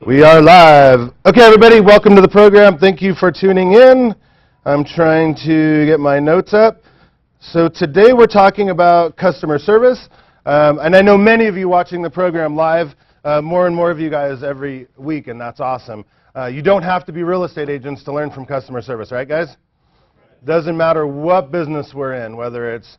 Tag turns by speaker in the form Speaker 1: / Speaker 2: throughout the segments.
Speaker 1: We are live. Okay, everybody, welcome to the program. Thank you for tuning in. I'm trying to get my notes up. So today we're talking about customer service. And I know many of you watching the program live, more and more of you guys every week, and that's awesome. You don't have to be real estate agents to learn from customer service, right, guys? Doesn't matter what business we're in, whether it's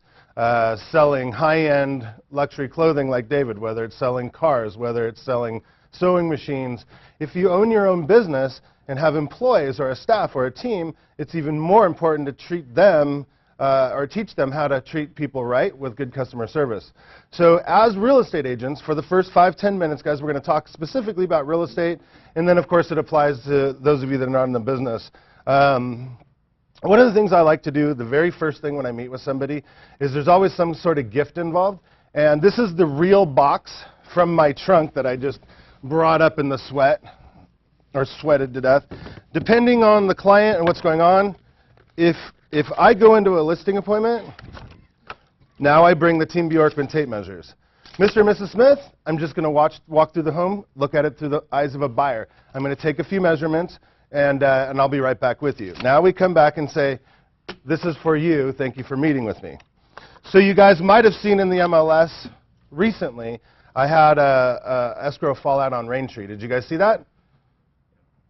Speaker 1: selling high-end luxury clothing like David, whether it's selling cars, whether it's selling sewing machines. If you own your own business and have employees or a staff or a team, it's even more important to treat them or teach them how to treat people right with good customer service. So as real estate agents, for the first 5-10 minutes, guys, we're going to talk specifically about real estate, and then, of course, it applies to those of you that are not in the business. One of the things I like to do, the very first thing when I meet with somebody, is there's always some sort of gift involved. And this is the real box from my trunk that I just brought up in the sweat, or sweated to death. Depending on the client and what's going on, if I go into a listing appointment, now I bring the Team Bjorkman tape measures. Mr. and Mrs. Smith, I'm just going to walk through the home, look at it through the eyes of a buyer. I'm going to take a few measurements, and I'll be right back with you. Now we come back and say, this is for you. Thank you for meeting with me. So you guys might have seen in the MLS recently, I had a escrow fallout on Rain Tree. Did you guys see that?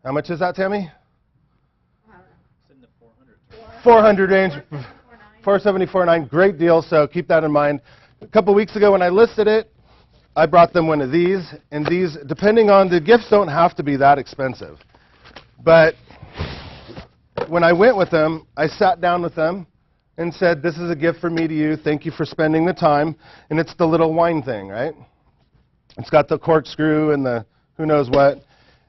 Speaker 1: How much is that, Tammy?
Speaker 2: It's in the
Speaker 1: 400 range. 474.9. Great deal, so keep that in mind. A couple weeks ago when I listed it, I brought them one of these. And these, depending on the gifts, don't have to be that expensive. But when I went with them, I sat down with them and said, this is a gift from me to you. Thank you for spending the time. And it's the little wine thing, right? It's got the corkscrew and the who knows what.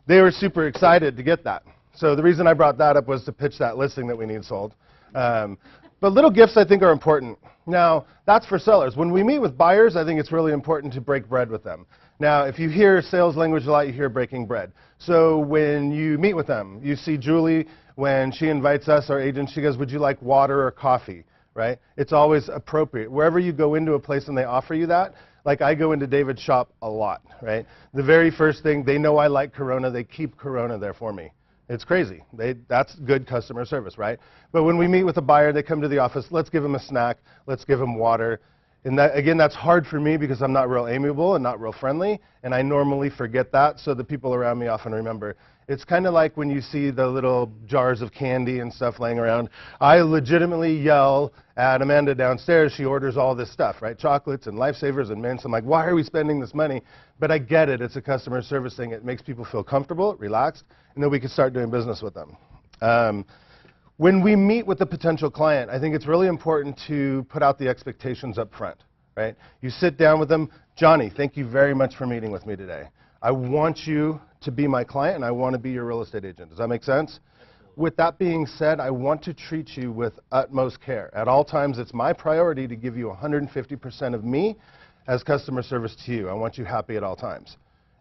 Speaker 1: They were super excited to get that. So the reason I brought that up was to pitch that listing that we need sold. But little gifts, I think, are important. Now, that's for sellers. When we meet with buyers, I think it's really important to break bread with them. Now, if you hear sales language a lot, you hear breaking bread. So when you meet with them, you see Julie, when she invites us, our agent, she goes, would you like water or coffee, right? It's always appropriate. Wherever you go into a place and they offer you that, like I go into David's shop a lot, right? The very first thing, they know I like Corona, they keep Corona there for me. It's crazy. That's good customer service, right? But when we meet with a buyer, they come to the office, let's give them a snack, let's give them water. And that, again, that's hard for me because I'm not real amiable and not real friendly, and I normally forget that, so the people around me often remember. It's kind of like when you see the little jars of candy and stuff laying around. I legitimately yell at Amanda downstairs. She orders all this stuff, right? Chocolates and Lifesavers and mints. I'm like, why are we spending this money? But I get it. It's a customer service thing. It makes people feel comfortable, relaxed, and then we can start doing business with them. When we meet with a potential client, I think it's really important to put out the expectations up front, right? You sit down with them. Johnny, thank you very much for meeting with me today. I want you to be my client, and I want to be your real estate agent. Does that make sense? With that being said, I want to treat you with utmost care. At all times, it's my priority to give you 150% of me as customer service to you. I want you happy at all times.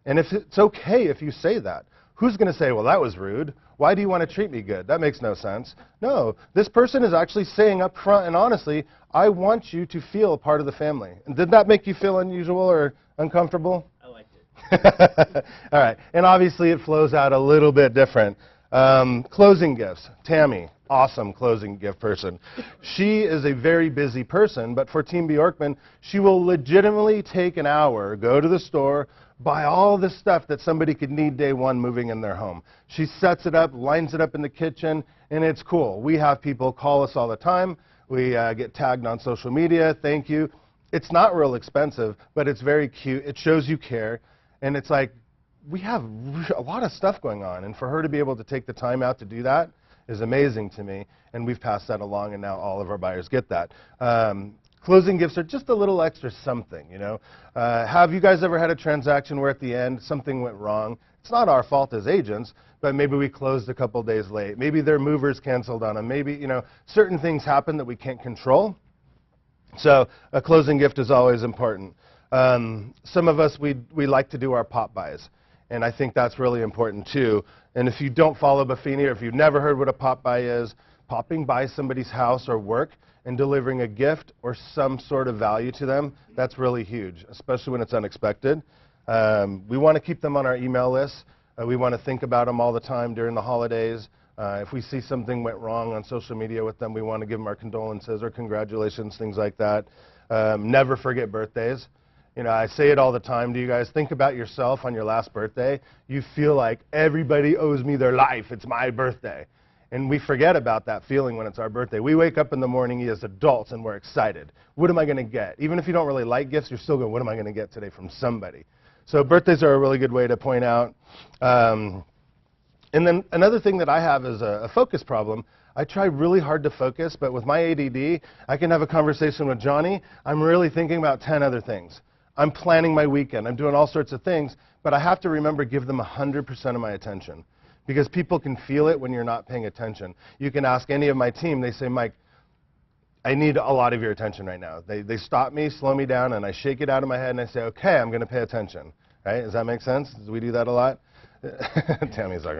Speaker 1: And if it's okay if you say that, who's going to say, well, that was rude? Why do you want to treat me good? That makes no sense. No, this person is actually saying up front and honestly, I want you to feel a part of the family. And did that make you feel unusual or uncomfortable?
Speaker 2: I liked it.
Speaker 1: All right. And obviously, it flows out a little bit different. Closing gifts. Tammy, awesome closing gift person. She is a very busy person, but for Team Bjorkman, she will legitimately take an hour, go to the store, buy all the stuff that somebody could need day one moving in their home. She sets it up, lines it up in the kitchen, and it's cool. We have people call us all the time. We get tagged on social media. Thank you. It's not real expensive, but it's very cute. It shows you care. And it's like, we have a lot of stuff going on. And for her to be able to take the time out to do that is amazing to me. And we've passed that along, and now all of our buyers get that. Closing gifts are just a little extra something, you know. Have you guys ever had a transaction where at the end something went wrong? It's not our fault as agents, but maybe we closed a couple days late. Maybe their movers canceled on them. Maybe, you know, certain things happen that we can't control. So a closing gift is always important. Some of us, we like to do our pop buys, and I think that's really important too. And if you don't follow Buffini, or if you've never heard what a pop buy is, popping by somebody's house or work and delivering a gift or some sort of value to them, that's really huge, especially when it's unexpected. We want to keep them on our email list. We want to think about them all the time during the holidays. If we see something went wrong on social media with them, we want to give them our condolences or congratulations, things like that. Never forget birthdays. You know, I say it all the time to you guys. Think about yourself on your last birthday. You feel like everybody owes me their life. It's my birthday. And we forget about that feeling when it's our birthday. We wake up in the morning as adults and we're excited. What am I going to get? Even if you don't really like gifts, you're still going, what am I going to get today from somebody? So birthdays are a really good way to point out. And then another thing that I have is a focus problem. I try really hard to focus, but with my ADD, I can have a conversation with Johnny. I'm really thinking about 10 other things. I'm planning my weekend. I'm doing all sorts of things, but I have to remember give them 100% of my attention because people can feel it when you're not paying attention. You can ask any of my team. They say, Mike, I need a lot of your attention right now. They stop me, slow me down, and I shake it out of my head, and I say, okay, I'm going to pay attention. Right? Does that make sense? Do we do that a lot? Tammy's like,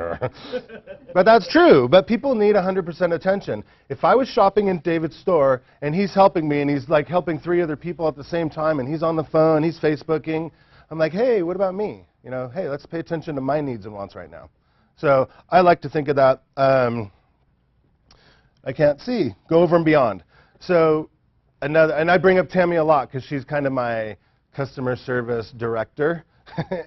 Speaker 1: but that's true. But people need 100% attention. If I was shopping in David's store and he's helping me and he's like helping 3 other people at the same time and he's on the phone, he's Facebooking, I'm like, hey, what about me? You know, hey, let's pay attention to my needs and wants right now. So I like to think of that. I can't see. Go over and beyond. So another, and I bring up Tammy a lot because she's kind of my customer service director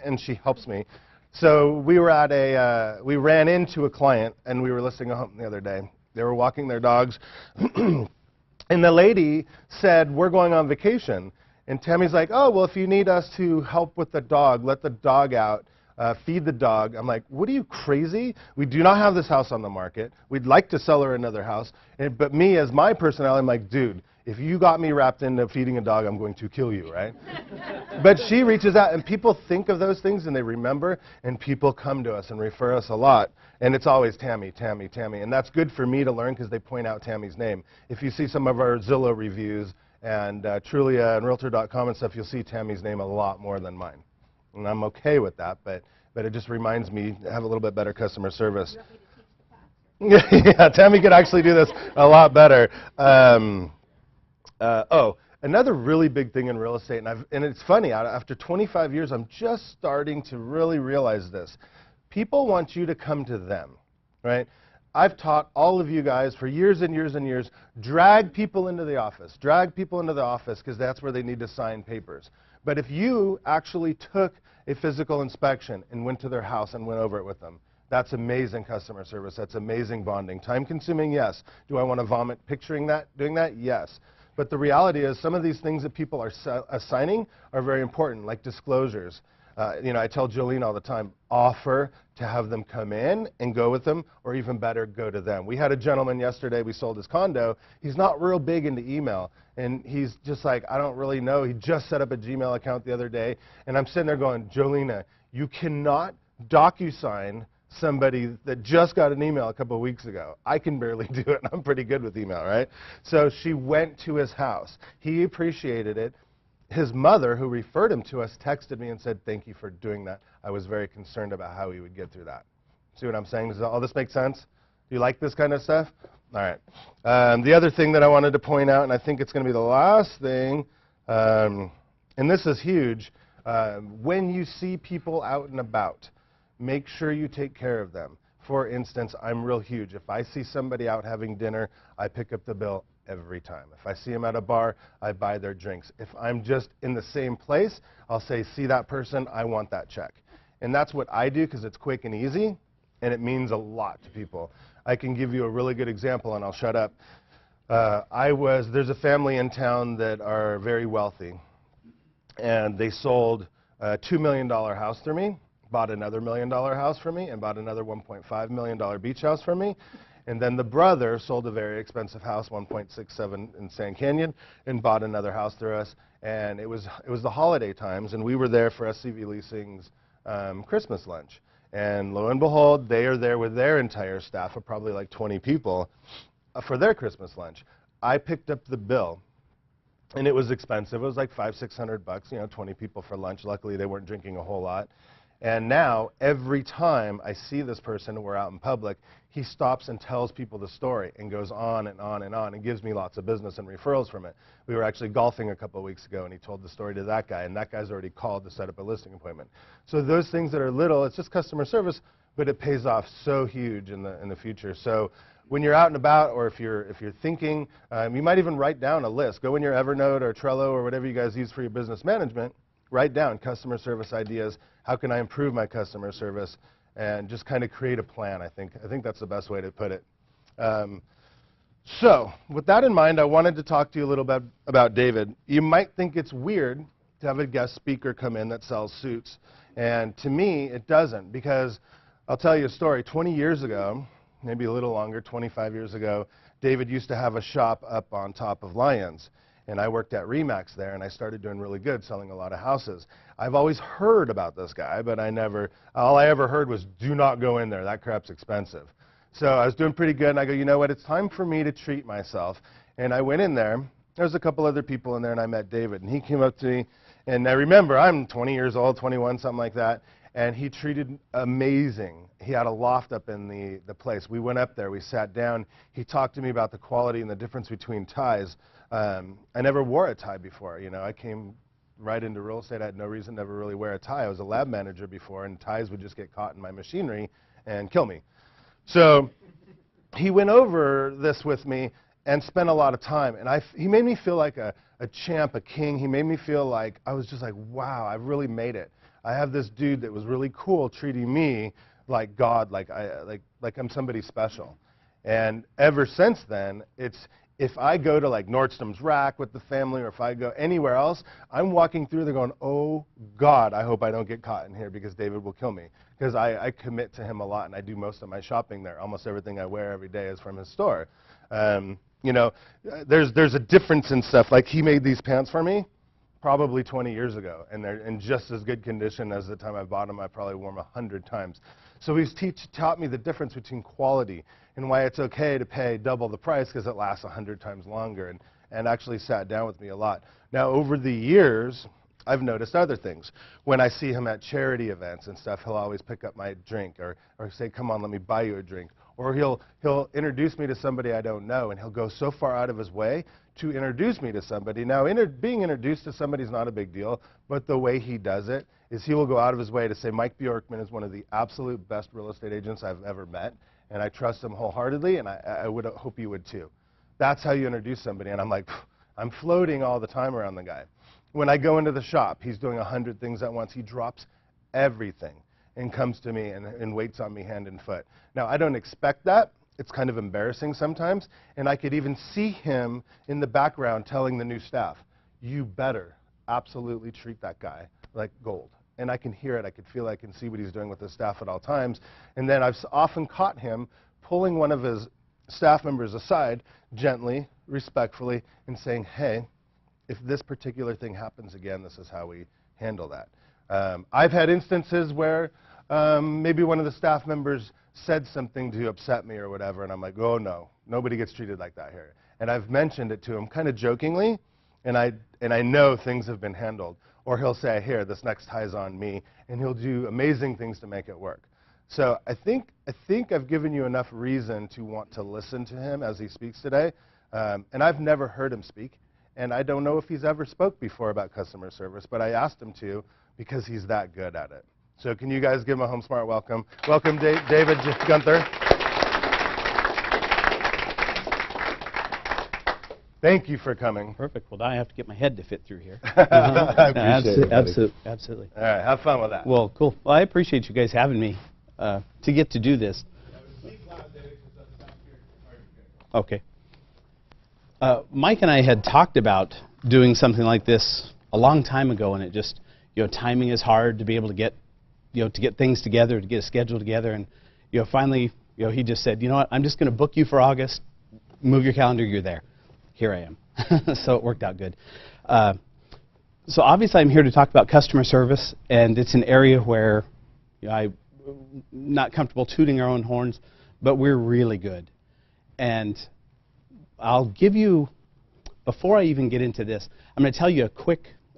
Speaker 1: and she helps me. So we were at we ran into a client, and we were listing a home the other day. They were walking their dogs, and the lady said, we're going on vacation. And Tammy's like, oh, well, if you need us to help with the dog, let the dog out, feed the dog. I'm like, what are you, crazy? We do not have this house on the market. We'd like to sell her another house. But me, as my personality, I'm like, dude, if you got me wrapped into feeding a dog, I'm going to kill you, right? But she reaches out, and people think of those things, and they remember, and people come to us and refer us a lot. And it's always Tammy, Tammy, Tammy. And that's good for me to learn because they point out Tammy's name. If you see some of our Zillow reviews and Trulia and Realtor.com and stuff, you'll see Tammy's name a lot more than mine. And I'm okay with that, but it just reminds me to have a little bit better customer service. Yeah, Tammy could actually do this a lot better. Another really big thing in real estate, and it's funny, after 25 years, I'm just starting to really realize this. People want you to come to them, right? I've taught all of you guys for years and years and years, drag people into the office because that's where they need to sign papers. But if you actually took a physical inspection and went to their house and went over it with them, that's amazing customer service. That's amazing bonding. Time consuming, yes. Do I want to vomit picturing that, doing that? Yes. But the reality is some of these things that people are assigning are very important, like disclosures. You know, I tell Jolene all the time, offer to have them come in and go with them, or even better, go to them. We had a gentleman yesterday, we sold his condo. He's not real big into email, and he's just like, I don't really know. He just set up a Gmail account the other day, and I'm sitting there going, Jolena, you cannot DocuSign somebody that just got an email a couple of weeks ago. I can barely do it, and I'm pretty good with email, right? So she went to his house. He appreciated it. His mother, who referred him to us, texted me and said, thank you for doing that. I was very concerned about how he would get through that. See what I'm saying? Does all this make sense? Do you like this kind of stuff? All right. The other thing that I wanted to point out, and I think it's going to be the last thing, and this is huge, when you see people out and about, make sure you take care of them. For instance, I'm real huge. If I see somebody out having dinner, I pick up the bill every time. If I see them at a bar, I buy their drinks. If I'm just in the same place, I'll say, see that person, I want that check. And that's what I do because it's quick and easy, and it means a lot to people. I can give you a really good example, and I'll shut up. There's a family in town that are very wealthy, and they sold a $2 million house through me, bought another $1 million house from me, and bought another $1.5 million beach house from me. And then the brother sold a very expensive house, 1.67 in Sand Canyon, and bought another house through us. And it was the holiday times, and we were there for SCV Leasing's Christmas lunch. And lo and behold, they are there with their entire staff of probably like 20 people for their Christmas lunch. I picked up the bill, and it was expensive. It was like $500–600, you know, 20 people for lunch. Luckily, they weren't drinking a whole lot. And now, every time I see this person and we're out in public, he stops and tells people the story and goes on and on and on and gives me lots of business and referrals from it. We were actually golfing a couple of weeks ago, and he told the story to that guy, and that guy's already called to set up a listing appointment. So those things that are little, it's just customer service, but it pays off so huge in the future. So when you're out and about, or if you're thinking, you might even write down a list. Go in your Evernote or Trello or whatever you guys use for your business management. Write down customer service ideas. How can I improve my customer service? And just kind of create a plan, I think. I think that's the best way to put it. So with that in mind, I wanted to talk to you a little bit about David. You might think it's weird to have a guest speaker come in that sells suits. And to me, it doesn't, because I'll tell you a story. 20 years ago, maybe a little longer, 25 years ago, David used to have a shop up on top of Lyons. And I worked at Remax there, and I started doing really good, selling a lot of houses. I've always heard about this guy, but all I ever heard was, do not go in there. That crap's expensive. So I was doing pretty good, and I go, you know what, it's time for me to treat myself. And I went in there. There was a couple other people in there, and I met David. And he came up to me, and I remember, I'm 20 years old, 21, something like that, and he treated amazing. He had a loft up in the place. We went up there. We sat down. He talked to me about the quality and the difference between ties. I never wore a tie before. You know, I came right into real estate. I had no reason to ever really wear a tie. I was a lab manager before, and ties would just get caught in my machinery and kill me. So he went over this with me and spent a lot of time. And he made me feel like a champ, a king. He made me feel like, I was just like, wow, I really made it. I have this dude that was really cool treating me like God, like I'm somebody special. And ever since then, if I go to like Nordstrom's Rack with the family, or if I go anywhere else, I'm walking through there going, oh God, I hope I don't get caught in here, because David will kill me. Because I commit to him a lot, and I do most of my shopping there. Almost everything I wear every day is from his store. You know, there's a difference in stuff. Like, he made these pants for me probably 20 years ago, and they're in just as good condition as the time I bought them. I probably wore them 100 times. So he's taught me the difference between quality and why it's okay to pay double the price because it lasts 100 times longer, and actually sat down with me a lot. Now, over the years, I've noticed other things. When I see him at charity events and stuff, he'll always pick up my drink, or say, come on, let me buy you a drink. Or he'll introduce me to somebody I don't know, and he'll go so far out of his way to introduce me to somebody. Now, being introduced to somebody is not a big deal, but the way he does it is he will go out of his way to say, Mike Bjorkman is one of the absolute best real estate agents I've ever met, and I trust him wholeheartedly, and I would hope you would too. That's how you introduce somebody, and I'm like, I'm floating all the time around the guy. When I go into the shop, he's doing 100 things at once. He drops everything and comes to me and waits on me hand and foot. Now, I don't expect that. It's kind of embarrassing sometimes, and I could even see him in the background telling the new staff, you better absolutely treat that guy like gold. And I can hear it, I can feel it, I can see what he's doing with his staff at all times. And then I've often caught him pulling one of his staff members aside, gently, respectfully, and saying, hey, if this particular thing happens again, this is how we handle that. I've had instances where maybe one of the staff members said something to upset me or whatever, and I'm like, oh no, nobody gets treated like that here. And I've mentioned it to him kind of jokingly, and I know things have been handled. Or he'll say, here, this next tie's on me, and he'll do amazing things to make it work. So I think I've given you enough reason to want to listen to him as he speaks today. And I've never heard him speak, and I don't know if he's ever spoke before about customer service, but I asked him to because he's that good at it. So can you guys give him a Home Smart welcome? Welcome, David Guenther. Thank you for coming.
Speaker 3: Perfect. Well, now I have to get my head to fit through here.
Speaker 1: I appreciate it.
Speaker 3: Absolutely.
Speaker 1: All right, have fun with that.
Speaker 3: Well, cool. Well, I appreciate you guys having me to get to do this. Okay. Mike and I had talked about doing something like this a long time ago, and it just, timing is hard to be able to get, to get things together, to get a schedule together, and, finally, he just said, you know what, I'm just going to book you for August, move your calendar, you're there. Here I am. So it worked out good. So obviously I'm here to talk about customer service, and it's an area where I'm not comfortable tooting our own horns, but we're really good. And I'll give you, before I even get into this, I'm going to tell you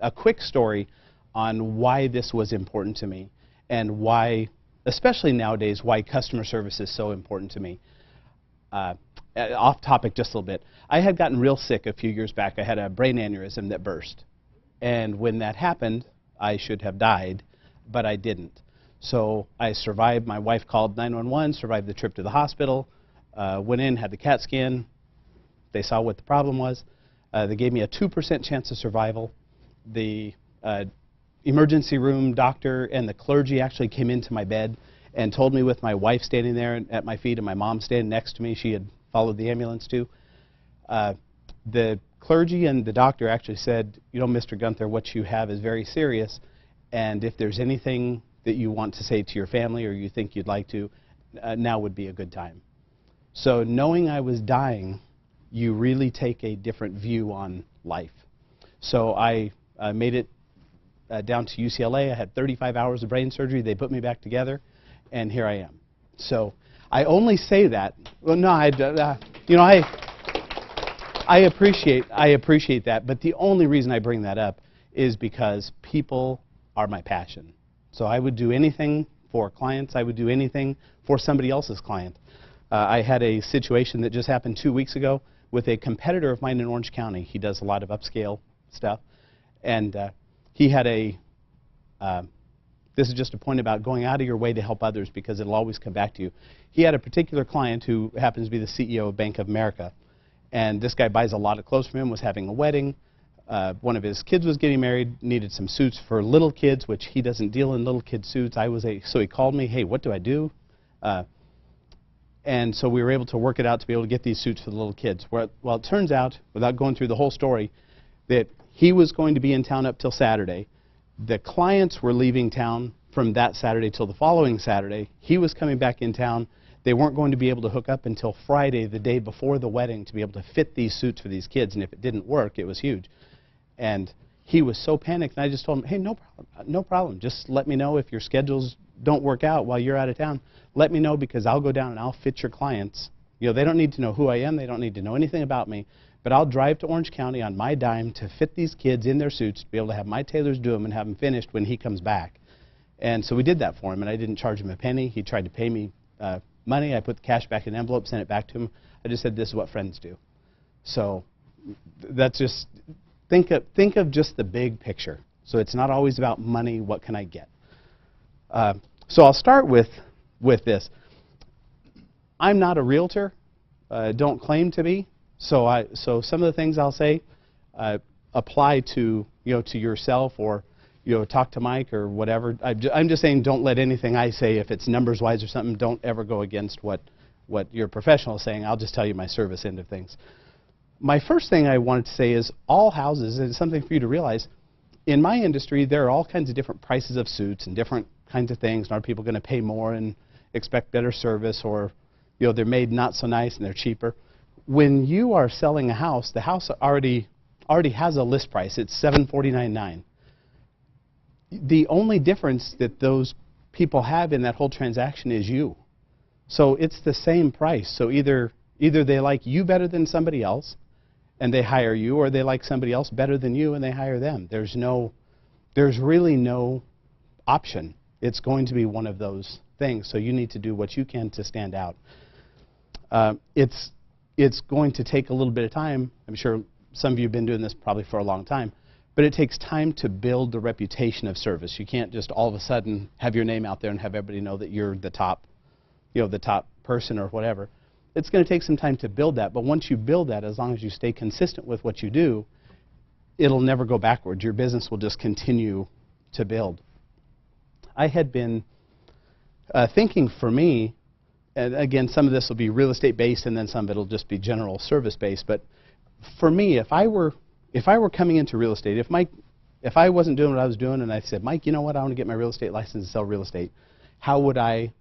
Speaker 3: a quick story on why this was important to me and why, especially nowadays, why customer service is so important to me. Off topic just a little bit. I had gotten real sick a few years back. I had a brain aneurysm that burst. And when that happened, I should have died, but I didn't. So I survived. My wife called 911, survived the trip to the hospital, went in, had the CAT scan. They saw what the problem was. They gave me a 2% chance of survival. The emergency room doctor and the clergy actually came into my bed and told me, with my wife standing there at my feet and my mom standing next to me, she had followed the ambulance too. The clergy and the doctor actually said, you know, Mr. Guenther, what you have is very serious, and if there's anything that you want to say to your family or you think you'd like to, now would be a good time. So knowing I was dying, you really take a different view on life. So I made it down to UCLA. I had 35 hours of brain surgery. They put me back together, and here I am. So I only say that. Well, no, you know, I appreciate that. But the only reason I bring that up is because people are my passion. So I would do anything for clients. I would do anything for somebody else's client. I had a situation that just happened 2 weeks ago with a competitor of mine in Orange County. He does a lot of upscale stuff, and he had a. This is just a point about going out of your way to help others, because it'll always come back to you. He had a particular client who happens to be the CEO of Bank of America, and this guy buys a lot of clothes from him, was having a wedding. One of his kids was getting married, needed some suits for little kids, which he doesn't deal in little kid suits. So he called me, hey, what do I do? And so we were able to work it out to be able to get these suits for the little kids. Well, it turns out, without going through the whole story, that he was going to be in town up till Saturday. The clients were leaving town from that Saturday till the following Saturday. He was coming back in town. They weren't going to be able to hook up until Friday, the day before the wedding, to be able to fit these suits for these kids. And if it didn't work, it was huge. And he was so panicked, and I just told him, hey, no problem. Just let me know if your schedules don't work out while you're out of town. Let me know, because I'll go down and I'll fit your clients. You know, they don't need to know who I am. They don't need to know anything about me. But I'll drive to Orange County on my dime to fit these kids in their suits, to be able to have my tailors do them and have them finished when he comes back. And so we did that for him, and I didn't charge him a penny. He tried to pay me money. I put the cash back in an envelope, sent it back to him. I just said, this is what friends do. So that's just, think of just the big picture. So it's not always about money, what can I get? So I'll start with this. I'm not a realtor, don't claim to be. So some of the things I'll say apply to yourself, or talk to Mike or whatever. I'm just saying, don't let anything I say, if it's numbers wise or something, don't ever go against what your professional is saying. I'll just tell you my service end of things. My first thing I wanted to say is, all houses, and it's something for you to realize, in my industry there are all kinds of different prices of suits and different kinds of things. And are people going to pay more and expect better service, or they're made not so nice and they're cheaper? When you are selling a house, the house already has a list price. It's $749,900. The only difference that those people have in that whole transaction is you. So it's the same price. So either they like you better than somebody else and they hire you, or they like somebody else better than you and they hire them. There's really no option. It's going to be one of those things. So you need to do what you can to stand out. It's going to take a little bit of time. I'm sure some of you have been doing this probably for a long time. But it takes time to build the reputation of service. You can't just all of a sudden have your name out there and have everybody know that you're the top, the top person or whatever. It's going to take some time to build that. But once you build that, as long as you stay consistent with what you do, it'll never go backwards. Your business will just continue to build. I had been thinking, for me, and again, some of this will be real estate based, and then some of it will just be general service based. But for me, if I were coming into real estate, if I wasn't doing what I was doing, and I said, Mike, you know what, I want to get my real estate license and sell real estate, how would I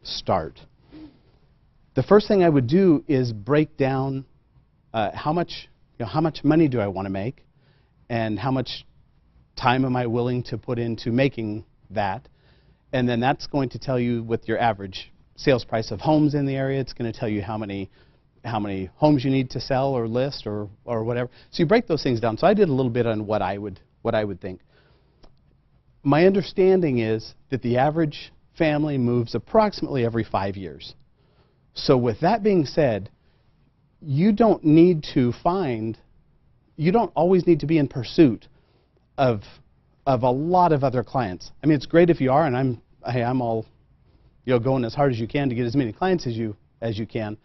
Speaker 3: start? The first thing I would do is break down how much money do I want to make, and how much time am I willing to put into making that, and then that's going to tell you with your average sales price of homes in the area. It's going to tell you how many homes you need to sell or list or whatever. So you break those things down. So I did a little bit on what I would think. my understanding is that the average family moves approximately every 5 years. So with that being said, you don't always need to be in pursuit of a lot of other clients. I mean, it's great if you are, and I'm all going as hard as you can to get as many clients as you can.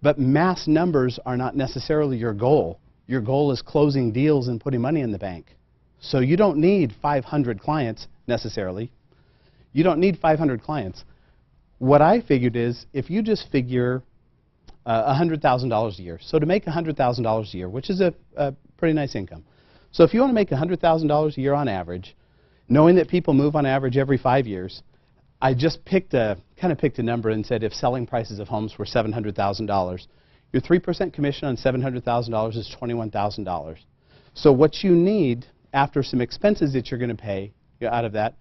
Speaker 3: But mass numbers are not necessarily your goal. Your goal is closing deals and putting money in the bank. So you don't need 500 clients necessarily. You don't need 500 clients. What I figured is if you just figure $100,000 a year. So to make $100,000 a year, which is a pretty nice income. So if you want to make $100,000 a year on average, knowing that people move on average every 5 years, I just picked a number and said if selling prices of homes were $700,000, your 3% commission on $700,000 is $21,000. So what you need after some expenses that you're going to pay out of that,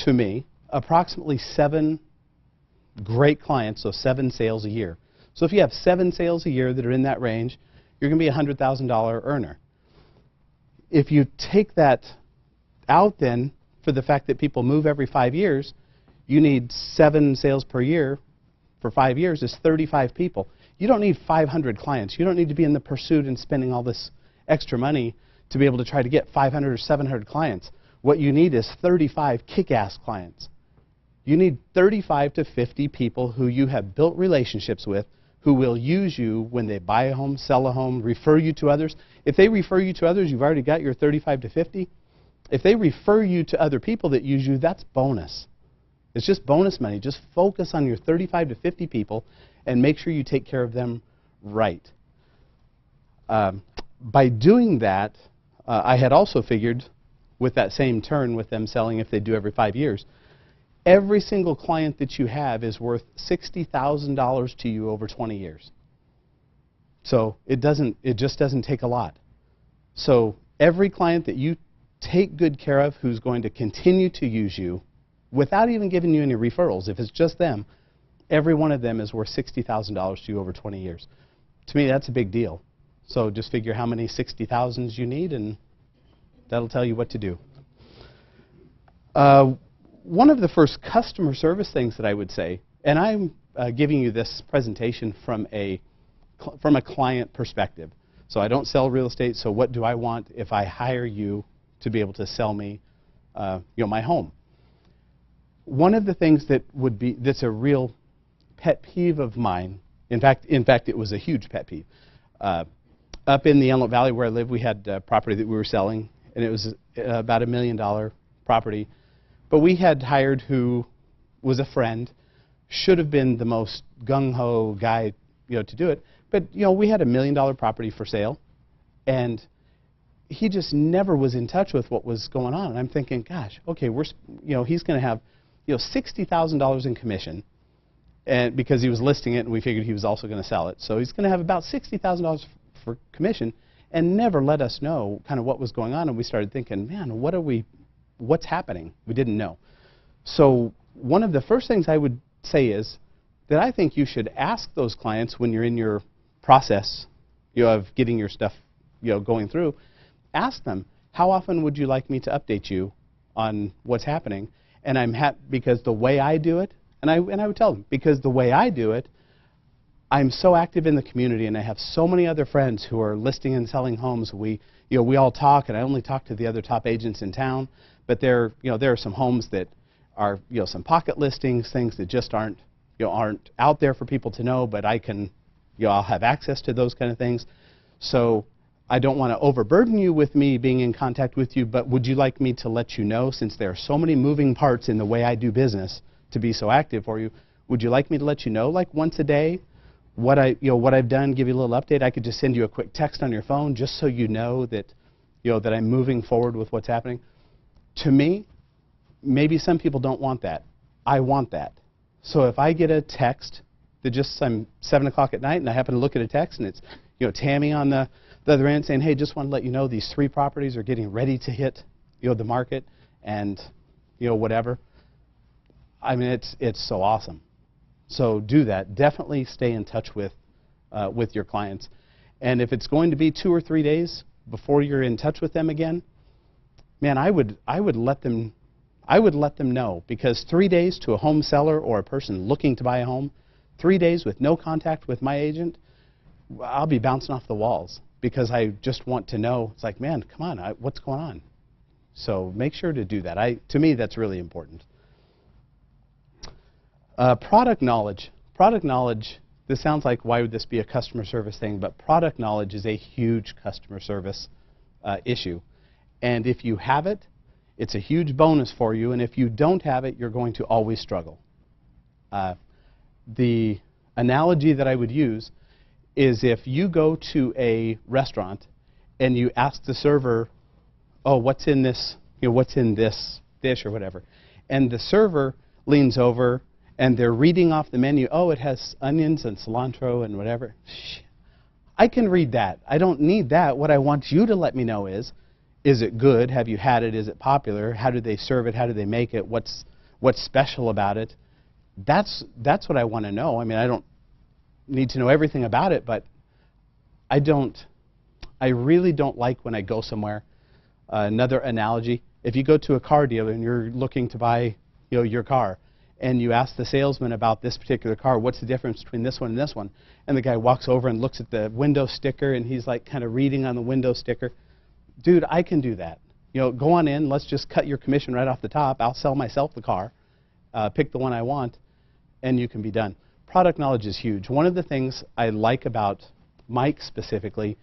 Speaker 3: to me, approximately 7 great clients, so 7 sales a year. So if you have 7 sales a year that are in that range, you're going to be a $100,000 earner. If you take that out then for the fact that people move every 5 years, you need 7 sales per year for 5 years is 35 people. You don't need 500 clients. You don't need to be in the pursuit and spending all this extra money to be able to try to get 500 or 700 clients. What you need is 35 kick-ass clients. You need 35 to 50 people who you have built relationships with, who will use you when they buy a home, sell a home, refer you to others. If they refer you to others, you've already got your 35 to 50. If they refer you to other people that use you, that's bonus. It's just bonus money. Just focus on your 35 to 50 people and make sure you take care of them right. By doing that, I had also figured with that same turn with them selling if they do every 5 years, every single client that you have is worth $60,000 to you over 20 years. So it just doesn't take a lot. So every client that you take good care of who's going to continue to use you without even giving you any referrals, if it's just them, every one of them is worth $60,000 to you over 20 years. To me, that's a big deal. So just figure how many 60,000s you need, and that'll tell you what to do. One of the first customer service things that I would say, and I'm giving you this presentation from a client perspective. So I don't sell real estate, so what do I want if I hire you to be able to sell me my home? One of the things that's a real pet peeve of mine, in fact it was a huge pet peeve. Up in the Antelope Valley where I live, we had a property that we were selling, and it was about $1 million property. But we had hired who was a friend, should have been the most gung-ho guy to do it. But we had $1 million property for sale, and he just never was in touch with what was going on. And I'm thinking, gosh, okay, he's going to have $60,000 in commission, and because he was listing it, and we figured he was also going to sell it. So he's going to have about $60,000 for commission, and never let us know kind of what was going on. And we started thinking, man, what's happening? We didn't know. So one of the first things I would say is that I think you should ask those clients when you're in your process of getting your stuff going through, ask them, how often would you like me to update you on what's happening? And I'm happy because the way I do it, and I would tell them, because the way I do it, I'm so active in the community, and I have so many other friends who are listing and selling homes. We all talk, and I only talk to the other top agents in town. But there are some homes that are some pocket listings, things that just aren't out there for people to know. But I can, I'll have access to those kind of things. So I don't want to overburden you with me being in contact with you. But would you like me to let you know, since there are so many moving parts in the way I do business, to be so active for you? Would you like me to let you know, like once a day, what I've done? Give you a little update. I could just send you a quick text on your phone, just so you know that that I'm moving forward with what's happening. To me, maybe some people don't want that. I want that. So if I get a text that I'm 7 o'clock at night and I happen to look at a text and it's Tammy on the other end saying, hey, just want to let you know these 3 properties are getting ready to hit the market, and whatever. I mean, it's so awesome. So do that. Definitely stay in touch with your clients. And if it's going to be 2 or 3 days before you're in touch with them again, man, I would let them know, because 3 days to a home seller or a person looking to buy a home, 3 days with no contact with my agent, I'll be bouncing off the walls, because I just want to know. It's like, man, come on, what's going on? So make sure to do that. To me, that's really important. Product knowledge. Product knowledge, this sounds like, why would this be a customer service thing? But product knowledge is a huge customer service issue. And if you have it, it's a huge bonus for you. And if you don't have it, you're going to always struggle. The analogy that I would use is if you go to a restaurant and you ask the server, oh, what's in this, what's in this dish or whatever, and the server leans over and they're reading off the menu, oh, it has onions and cilantro and whatever. I can read that. I don't need that. What I want you to let me know is it good? Have you had it? Is it popular? How do they serve it? How do they make it? What's special about it? That's what I want to know. I mean, I don't need to know everything about it, but I really don't like when I go somewhere. Another analogy, if you go to a car dealer and you're looking to buy your car, and you ask the salesman about this particular car, what's the difference between this one and this one? And the guy walks over and looks at the window sticker, and he's like kind of reading on the window sticker. Dude, I can do that. Go on in, let's just cut your commission right off the top. I'll sell myself the car, pick the one I want, and you can be done. Product knowledge is huge. One of the things I like about Mike specifically,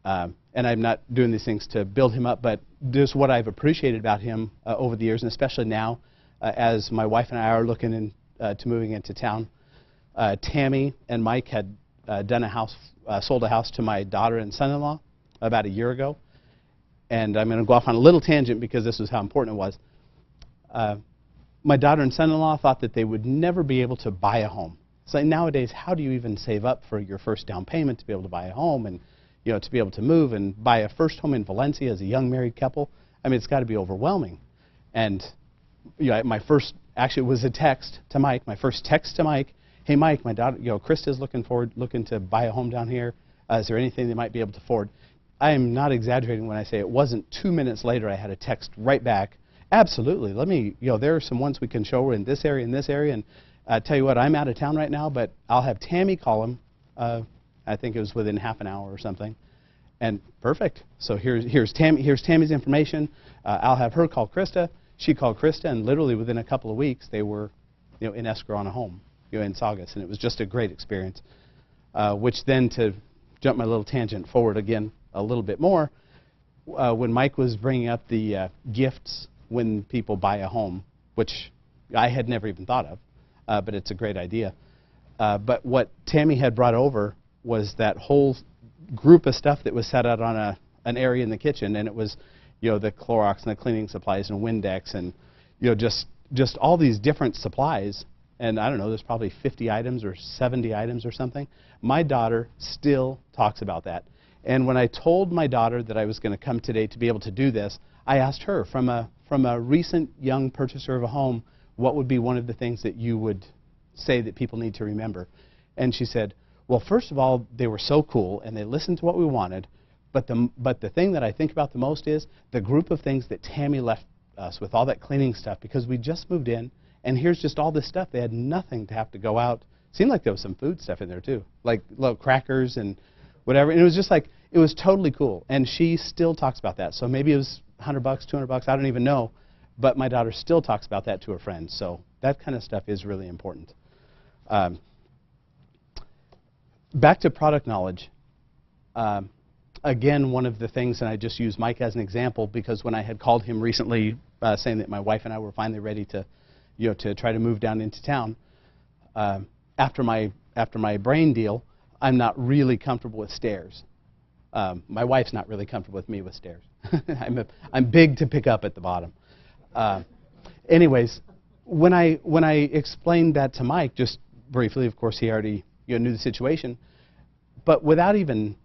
Speaker 3: and I'm not doing these things to build him up, but just what I've appreciated about him over the years, and especially now, as my wife and I are looking to moving into town. Tammy and Mike had sold a house to my daughter and son-in-law about a year ago. And I'm going to go off on a little tangent because this is how important it was. My daughter and son-in-law thought that they would never be able to buy a home. It's like, nowadays, how do you even save up for your first down payment to be able to buy a home and to be able to move and buy a first home in Valencia as a young married couple? I mean, it's got to be overwhelming. And my first, actually, it was a text to Mike. My first text to Mike, hey, Mike, my daughter, Krista's looking to buy a home down here. Is there anything they might be able to afford? I am not exaggerating when I say it wasn't 2 minutes later I had a text right back. Absolutely. Let me, there are some ones we can show her in this area, and tell you what, I'm out of town right now, but I'll have Tammy call him. I think it was within half an hour or something. And perfect. So here's Tammy's information. I'll have her call Krista. She called Krista, and literally within a couple of weeks, they were, in escrow on a home, in Saugus, and it was just a great experience. Which then, to jump my little tangent forward again a little bit more, when Mike was bringing up the gifts when people buy a home, which I had never even thought of, but it's a great idea. But what Tammy had brought over was that whole group of stuff that was set out on an area in the kitchen, and it was the Clorox and the cleaning supplies and Windex and just all these different supplies. And I don't know, there's probably 50 items or 70 items or something. My daughter still talks about that. And when I told my daughter that I was going to come today to be able to do this, I asked her, from a recent young purchaser of a home, what would be one of the things that you would say that people need to remember? And she said, well, first of all, they were so cool and they listened to what we wanted. But the thing that I think about the most is the group of things that Tammy left us with, all that cleaning stuff, because we just moved in, and here's just all this stuff. They had nothing to have to go out. Seemed like there was some food stuff in there too, like little crackers and whatever. And it was just like, it was totally cool. And she still talks about that. So maybe it was $100, $200, I don't even know. But my daughter still talks about that to her friends. So that kind of stuff is really important. Back to product knowledge. Again, one of the things, and I just use Mike as an example, because when I had called him recently saying that my wife and I were finally ready to, to try to move down into town, after my brain deal, I'm not really comfortable with stairs. My wife's not really comfortable with me with stairs. I'm big to pick up at the bottom. Anyways, when I explained that to Mike, just briefly, of course, he already knew the situation. But without even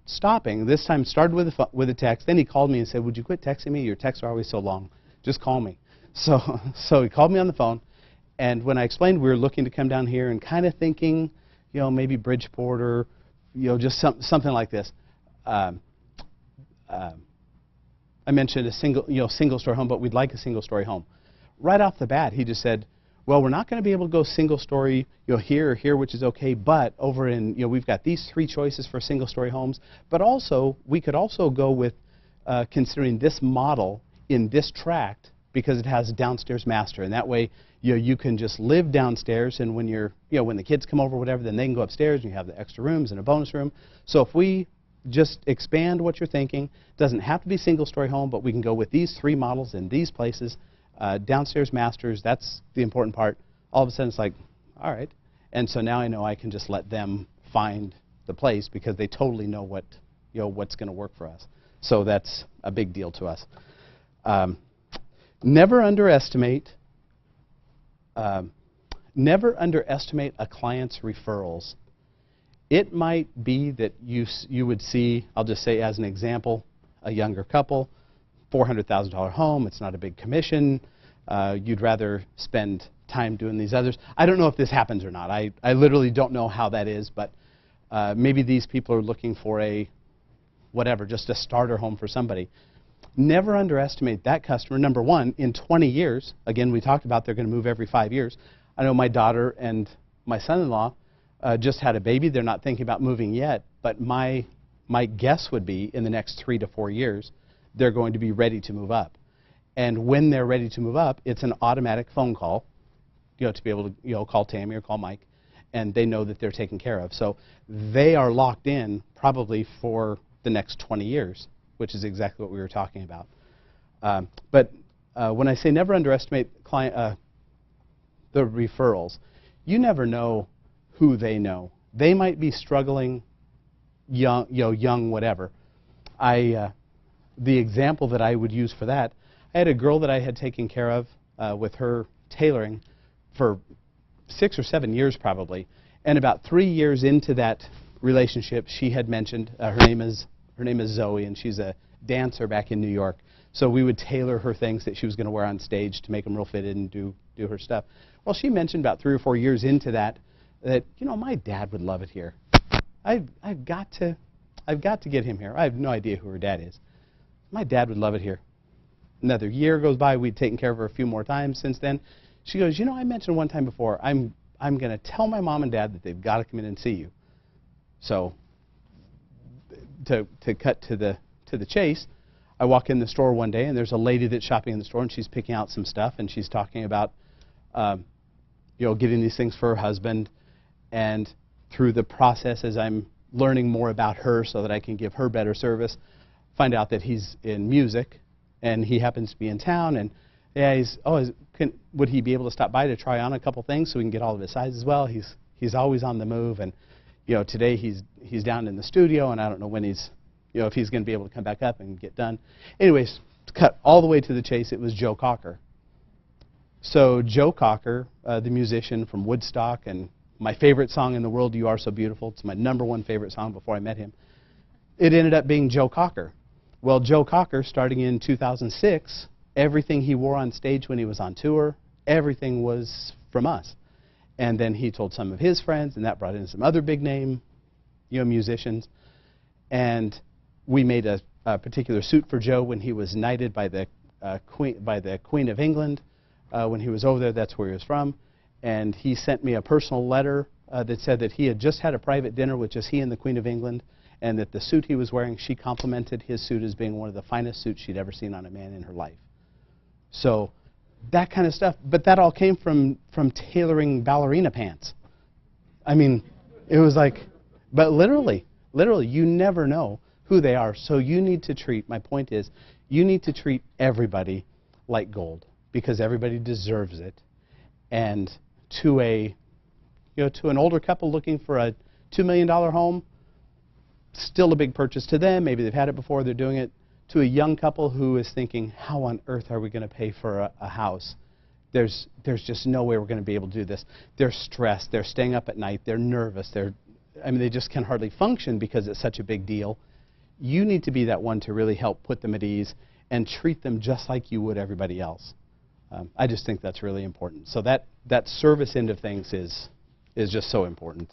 Speaker 3: stopping, this time started with a text. Then he called me and said, "Would you quit texting me? Your texts are always so long. Just call me." So he called me on the phone, and when I explained we were looking to come down here and kind of thinking, maybe Bridgeport or just something like this. I mentioned a single-story home, but we'd like a single-story home. Right off the bat, he just said, well, we're not going to be able to go single-story, here or here, which is okay, but over in, we've got these 3 choices for single-story homes, but also, we could also go with considering this model in this tract because it has a downstairs master, and that way, you can just live downstairs, and when when the kids come over, whatever, then they can go upstairs, and you have the extra rooms and a bonus room. So if we just expand what you're thinking, doesn't have to be single-story home, but we can go with these 3 models in these places, downstairs masters, that's the important part. All of a sudden, it's like, all right. And so now I know I can just let them find the place because they totally know what's going to work for us. So that's a big deal to us. Never underestimate a client's referrals. It might be that you would see, I'll just say as an example, a younger couple, $400,000 home, it's not a big commission, you'd rather spend time doing these others. I don't know if this happens or not. I literally don't know how that is, but maybe these people are looking for just a starter home for somebody. Never underestimate that customer. Number one, in 20 years, again, we talked about they're going to move every 5 years. I know my daughter and my son-in-law just had a baby. They're not thinking about moving yet, but my guess would be in the next 3 to 4 years, they're going to be ready to move up. And when they're ready to move up, it's an automatic phone call, to be able to call Tammy or call Mike, and they know that they're taken care of. So they are locked in probably for the next 20 years, which is exactly what we were talking about. But when I say never underestimate the referrals, you never know who they know. They might be struggling, young, whatever. The example that I would use for that, I had a girl that I had taken care of with her tailoring for 6 or 7 years probably, and about 3 years into that relationship, she had mentioned her name is Zoe, and she's a dancer back in New York. So we would tailor her things that she was going to wear on stage to make them real fitted and do her stuff. Well, she mentioned about 3 or 4 years into that my dad would love it here. I've got to get him here. I have no idea who her dad is. My dad would love it here. Another year goes by. We'd taken care of her a few more times since then. She goes, I mentioned one time before, I'm going to tell my mom and dad that they've got to come in and see you. So to cut to the chase, I walk in the store one day, and there's a lady that's shopping in the store, and she's picking out some stuff, and she's talking about getting these things for her husband. And through the process, as I'm learning more about her so that I can give her better service, find out that he's in music, and he happens to be in town, and would he be able to stop by to try on a couple things so we can get all of his sizes? Well, he's always on the move, and today he's down in the studio, and I don't know when if he's going to be able to come back up and get done. Anyways, to cut all the way to the chase, it was Joe Cocker. So Joe Cocker, the musician from Woodstock, and my favorite song in the world, You Are So Beautiful. It's my #1 favorite song before I met him. It ended up being Joe Cocker. Well, Joe Cocker, starting in 2006, everything he wore on stage when he was on tour, everything was from us. And then he told some of his friends, and that brought in some other big name, musicians. And we made a particular suit for Joe when he was knighted by the Queen of England. When he was over there, that's where he was from. And he sent me a personal letter that said that he had just had a private dinner with just he and the Queen of England, and that the suit he was wearing, she complimented his suit as being one of the finest suits she'd ever seen on a man in her life. So that kind of stuff. But that all came from tailoring ballerina pants. I mean, it was like, but literally, you never know who they are. So you need to treat, my point is, you need to treat everybody like gold, because everybody deserves it. And to an older couple looking for a $2 million home, still a big purchase to them. Maybe they've had it before, they're doing it. To a young couple who is thinking, how on earth are we going to pay for a house? There's just no way we're going to be able to do this. They're stressed. They're staying up at night. They're nervous. They just can hardly function because it's such a big deal. You need to be that one to really help put them at ease and treat them just like you would everybody else. I just think that's really important. So that service end of things is just so important.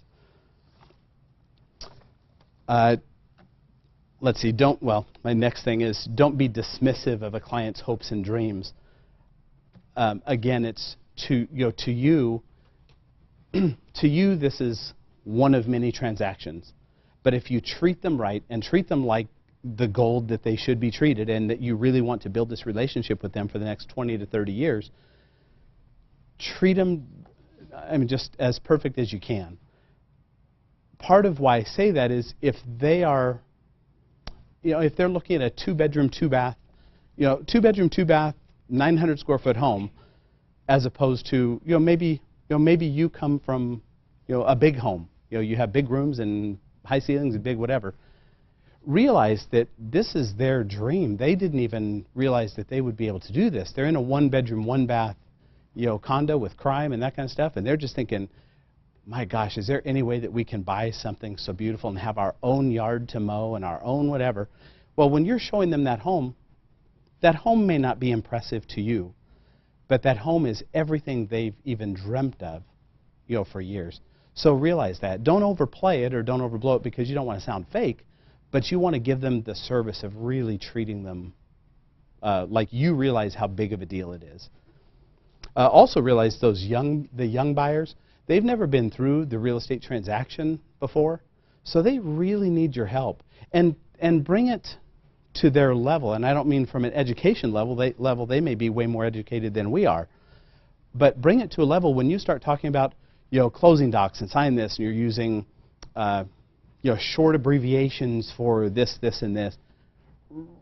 Speaker 3: let's see, my next thing is don't be dismissive of a client's hopes and dreams. Again, it's to you, this is one of many transactions. But if you treat them right and treat them like the gold that they should be treated, and that you really want to build this relationship with them for the next 20 to 30 years, treat them, just as perfect as you can. Part of why I say that is if they are, if they're looking at a 2-bedroom, 2-bath, 2-bedroom, 2-bath, 900 square foot home, as opposed to, maybe you come from, a big home. You have big rooms and high ceilings and big whatever. Realize that this is their dream. They didn't even realize that they would be able to do this. They're in a 1-bedroom, 1-bath, condo with crime and that kind of stuff, and they're just thinking, my gosh, is there any way that we can buy something so beautiful and have our own yard to mow and our own whatever? Well, when you're showing them that home may not be impressive to you, but that home is everything they've even dreamt of, for years. So realize that. Don't overplay it or don't overblow it because you don't want to sound fake, but you want to give them the service of really treating them like you realize how big of a deal it is. Also realize the young buyers, they've never been through the real estate transaction before, so they really need your help. And bring it to their level, and I don't mean from an education level. They may be way more educated than we are, but bring it to a level when you start talking about closing docs and sign this, and you're using short abbreviations for this, and this.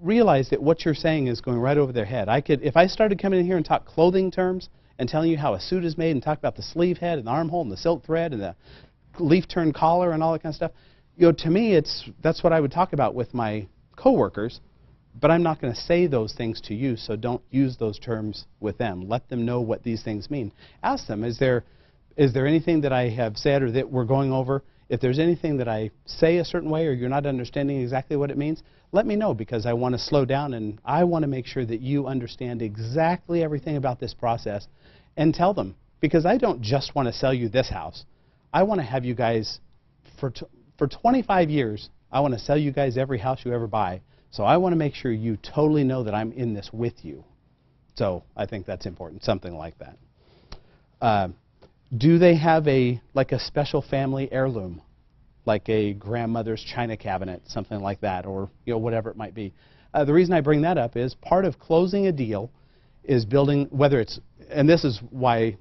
Speaker 3: Realize that what you're saying is going right over their head. If I started coming in here and talk clothing terms and telling you how a suit is made and talk about the sleeve head and the armhole and the silk thread and the leaf turn collar and all that kind of stuff, to me that's what I would talk about with my coworkers, but I'm not going to say those things to you, so don't use those terms with them. Let them know what these things mean. Ask them, is there anything that I have said or that we're going over? If there's anything that I say a certain way or you're not understanding exactly what it means, let me know, because I want to slow down and I want to make sure that you understand exactly everything about this process, and tell them, because I don't just want to sell you this house. I want to have you guys, for 25 years, I want to sell you guys every house you ever buy. So I want to make sure you totally know that I'm in this with you. So I think that's important, something like that. Do they have a special family heirloom, like a grandmother's china cabinet, something like that, or whatever it might be? The reason I bring that up is part of closing a deal is building, whether it's, and this is why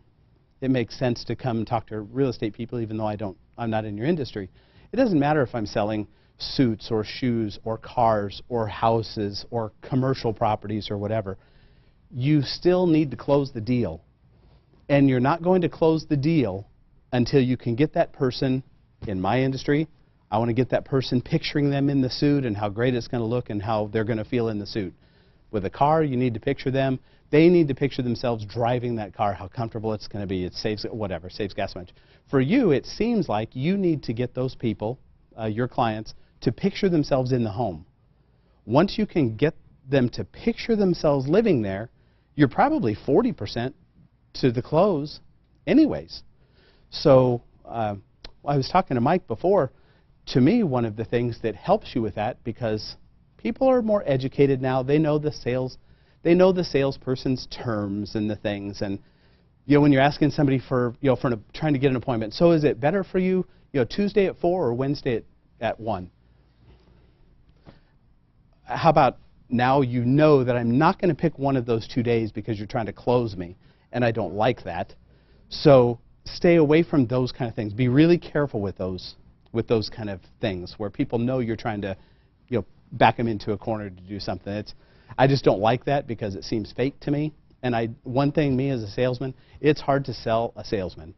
Speaker 3: it makes sense to come and talk to real estate people, even though I'm not in your industry. It doesn't matter if I'm selling suits or shoes or cars or houses or commercial properties or whatever. You still need to close the deal. And you're not going to close the deal until you can get that person, in my industry, I want to get that person picturing them in the suit and how great it's going to look and how they're going to feel in the suit. With a car, you need to picture them. They need to picture themselves driving that car, how comfortable it's going to be. It saves gas mileage. For you, it seems like you need to get those people, your clients, to picture themselves in the home. Once you can get them to picture themselves living there, you're probably 40% to the close anyways. So I was talking to Mike before. To me, one of the things that helps you with that, because people are more educated now, they know the salesperson's terms and the things, and when you're asking somebody for trying to get an appointment, so is it better for you, Tuesday at 4 or Wednesday at 1? How about now you know that I'm not going to pick one of those 2 days because you're trying to close me, and I don't like that. So stay away from those kind of things. Be really careful with those kind of things where people know you're trying to back them into a corner to do something. I just don't like that because it seems fake to me. And one thing, me as a salesman, it's hard to sell a salesman.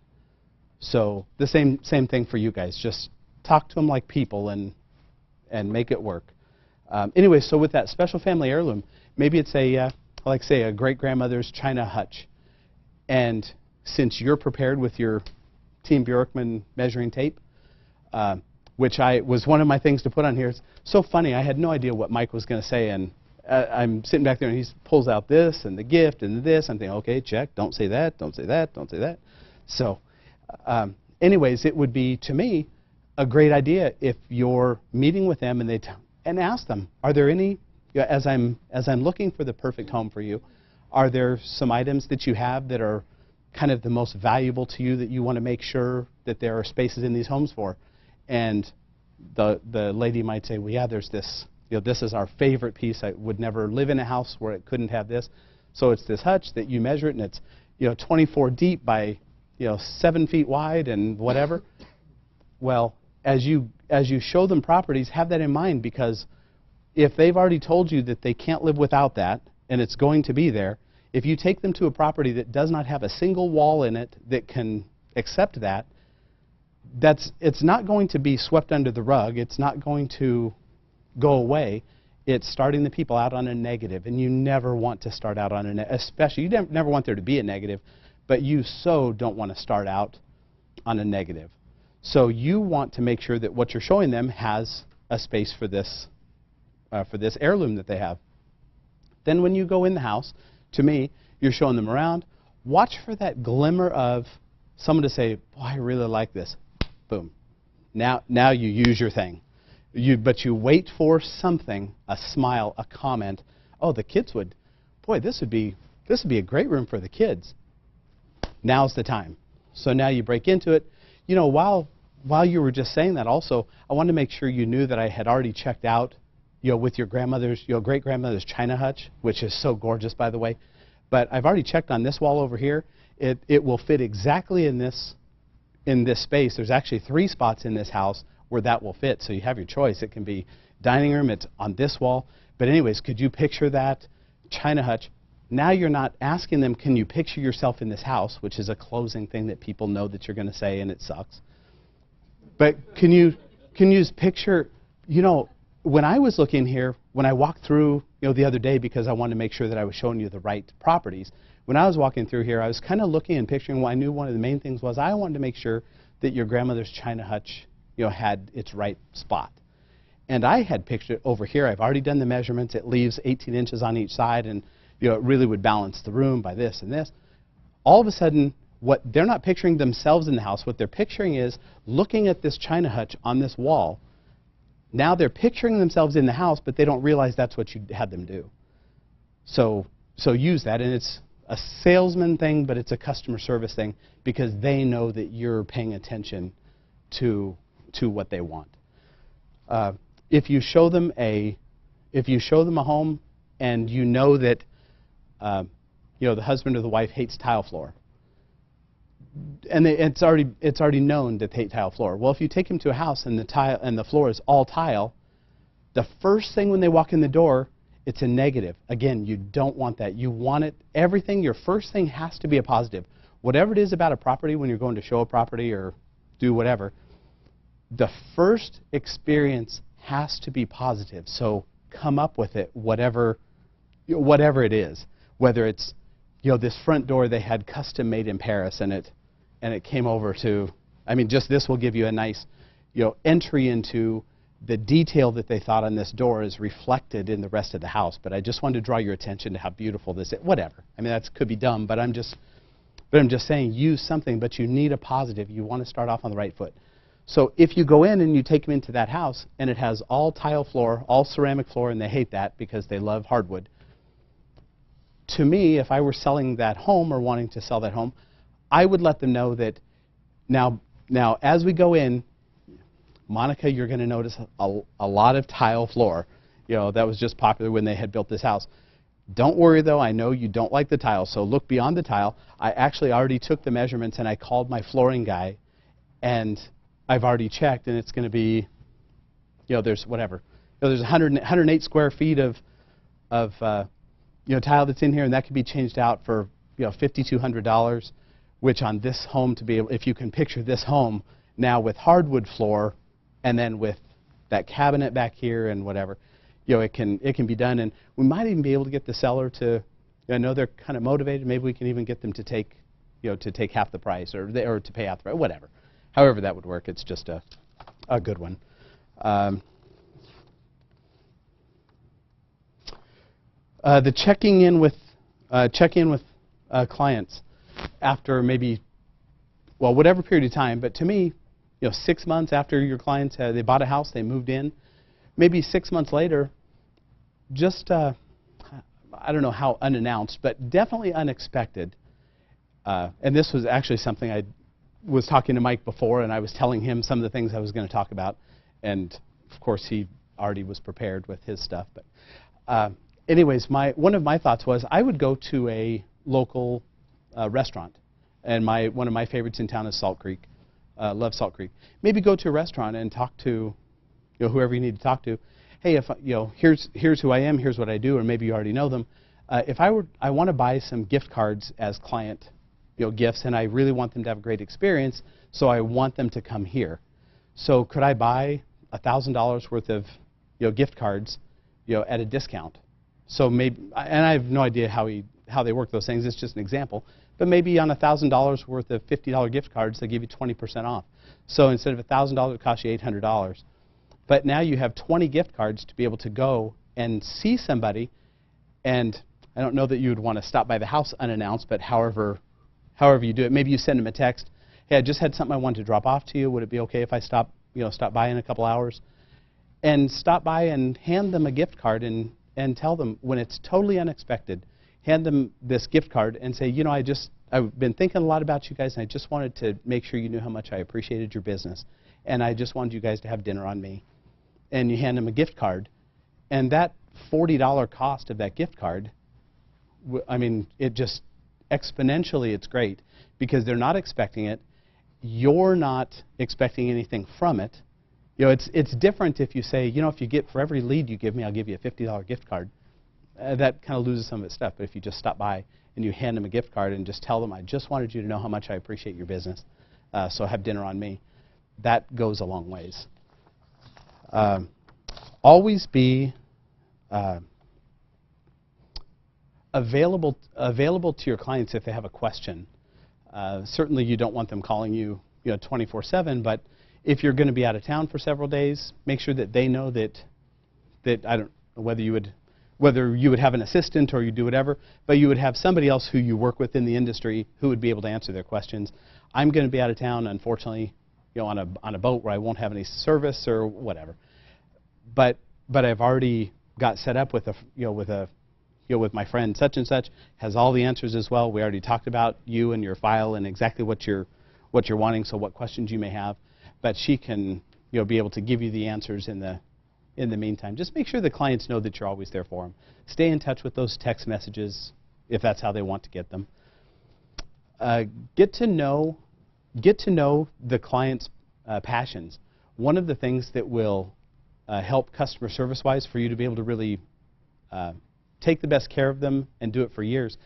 Speaker 3: So the same thing for you guys. Just talk to them like people and make it work. Anyway, so with that special family heirloom, maybe it's a great-grandmother's china hutch. And since you're prepared with your Team Bjorkman measuring tape, which was one of my things to put on here. It's so funny. I had no idea what Mike was going to say, and I'm sitting back there, and he pulls out this and the gift and this. I'm thinking, okay, check. Don't say that. Don't say that. Don't say that. So anyways, it would be, to me, a great idea if you're meeting with them and ask them, are there any, as I'm looking for the perfect home for you, are there some items that you have that are kind of the most valuable to you that you want to make sure that there are spaces in these homes for? And the lady might say, well, yeah, there's this, this is our favorite piece. I would never live in a house where it couldn't have this. So it's this hutch that you measure it, and it's 24 deep by 7 feet wide and whatever. Well, as you show them properties, have that in mind, because if they've already told you that they can't live without that and it's going to be there, if you take them to a property that does not have a single wall in it that can accept that, it's not going to be swept under the rug. It's not going to go away. It's starting the people out on a negative, and you never want to start out on a negative, especially, you never want there to be a negative, but you so don't want to start out on a negative. So you want to make sure that what you're showing them has a space for this heirloom that they have. Then when you go in the house, to me, you're showing them around. Watch for that glimmer of someone to say, boy, I really like this. Boom. Now you use your thing. But you wait for something, a smile, a comment. Oh, the kids would, boy, this would be a great room for the kids. Now's the time. So now you break into it. While you were just saying that also, I wanted to make sure you knew that I had already checked out, with your grandmother's, great-grandmother's china hutch, which is so gorgeous, by the way. But I've already checked on this wall over here. It will fit exactly in this space. There's actually 3 spots in this house where that will fit, so you have your choice. It can be dining room, it's on this wall. But anyways, could you picture that china hutch? Now you're not asking them, can you picture yourself in this house, which is a closing thing that people know that you're going to say, and it sucks. But can you just picture, when I was looking here, when I walked through, the other day, because I wanted to make sure that I was showing you the right properties, when I was walking through here, I was kind of looking and picturing, I knew one of the main things was I wanted to make sure that your grandmother's china hutch, had its right spot. And I had pictured it over here. I've already done the measurements. It leaves 18 inches on each side, and it really would balance the room by this and this. All of a sudden, what they're not picturing themselves in the house. What they're picturing is looking at this china hutch on this wall. Now they're picturing themselves in the house, but they don't realize that's what you had them do. So use that, and it's a salesman thing, but it's a customer service thing, because they know that you're paying attention to what they want. If you show them a home, and that the husband or the wife hates tile floor, and it's already known that they hate tile floor. Well, if you take them to a house and the floor is all tile, the first thing when they walk in the door, it's a negative. Again, you don't want that. You want it, everything, your first thing has to be a positive. Whatever it is about a property, when you're going to show a property or do whatever, the first experience has to be positive. So come up with it, whatever it is. Whether it's, this front door they had custom made in Paris, and it came over to, just this will give you a nice, entry into the detail that they thought on this door is reflected in the rest of the house. But I just wanted to draw your attention to how beautiful this is. Whatever. That could be dumb, but I'm just saying, use something, but you need a positive. You want to start off on the right foot. So if you go in and you take them into that house, and it has all tile floor, all ceramic floor, and they hate that because they love hardwood, to me, if I were selling that home or wanting to sell that home, I would let them know that now as we go in, Monica, you're going to notice a lot of tile floor. That was just popular when they had built this house. Don't worry, though. I know you don't like the tile, so look beyond the tile. I actually already took the measurements, and I called my flooring guy, and I've already checked, and it's going to be, there's whatever. There's 108 square feet of tile that's in here, and that can be changed out for $5,200, which on this home, to be able, if you can picture this home now with hardwood floor, and then with that cabinet back here and whatever, it can be done. And we might even be able to get the seller to, I know they're kind of motivated. Maybe we can even get them to take half the price, or to pay half the price, whatever. However that would work. It's just a good one. The checking in with clients after maybe, whatever period of time, but to me, 6 months after your clients they bought a house, they moved in, maybe 6 months later, just I don't know how unannounced, but definitely unexpected. And this was actually something I was talking to Mike before, and I was telling him some of the things I was going to talk about, and of course he already was prepared with his stuff. But anyways, one of my thoughts was I would go to a local restaurant, and one of my favorites in town is Salt Creek. Love Salt Creek. Maybe go to a restaurant and talk to whoever you need to talk to. Hey, if here's who I am, here's what I do, or maybe you already know them. If I want to buy some gift cards as client gifts, and I really want them to have a great experience, so I want them to come here. So could I buy $1,000 worth of gift cards at a discount? So maybe, and I have no idea how they work those things. It's just an example. But maybe on $1,000 worth of $50 gift cards, they give you 20% off. So instead of $1,000, it costs you $800. But now you have 20 gift cards to be able to go and see somebody. And I don't know that you would want to stop by the house unannounced, but however you do it, maybe you send them a text. Hey, I just had something I wanted to drop off to you. Would it be okay if I stop by in a couple hours? And stop by and hand them a gift card and tell them when it's totally unexpected. Hand them this gift card and say, I've been thinking a lot about you guys, and I just wanted to make sure you knew how much I appreciated your business. And I just wanted you guys to have dinner on me. And you hand them a gift card. And that $40 cost of that gift card, it just exponentially, it's great because they're not expecting it. You're not expecting anything from it. It's different if you say, if you get for every lead you give me, I'll give you a $50 gift card. That kind of loses some of its stuff. But if you just stop by and you hand them a gift card and just tell them, I just wanted you to know how much I appreciate your business, so have dinner on me, that goes a long ways. Always be available to your clients if they have a question. Certainly you don't want them calling you 24/7, but if you're going to be out of town for several days, make sure that they know that I don't know whether you would have an assistant or you do whatever, but you would have somebody else who you work with in the industry who would be able to answer their questions. I'm going to be out of town, unfortunately, on a boat where I won't have any service or whatever. But I've already got set up with with my friend such and such, has all the answers as well. We already talked about you and your file and exactly what you're wanting, so what questions you may have. But she can be able to give you the answers in the meantime. Just make sure the clients know that you're always there for them. Stay in touch with those text messages if that's how they want to get them. Get to know the client's passions. One of the things that will help customer service-wise for you to be able to really take the best care of them and do it for years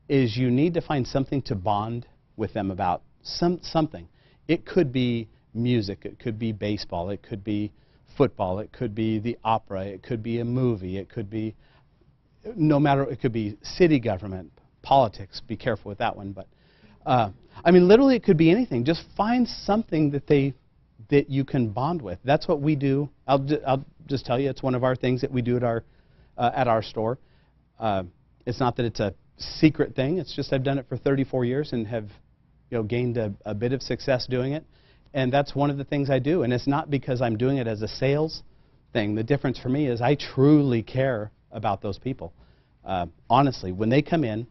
Speaker 3: is you need to find something to bond with them about. Something. It could be music. It could be baseball. It could be football. It could be the opera. It could be a movie. It could be it could be city government, politics. Be careful with that one. But literally, it could be anything. Just find something that you can bond with. That's what we do. I'll just tell you, it's one of our things that we do at our store. It's not that it's a secret thing. It's just I've done it for 34 years and have gained a bit of success doing it. And that's one of the things I do. And it's not because I'm doing it as a sales thing. The difference for me is I truly care about those people. Honestly, when they come in,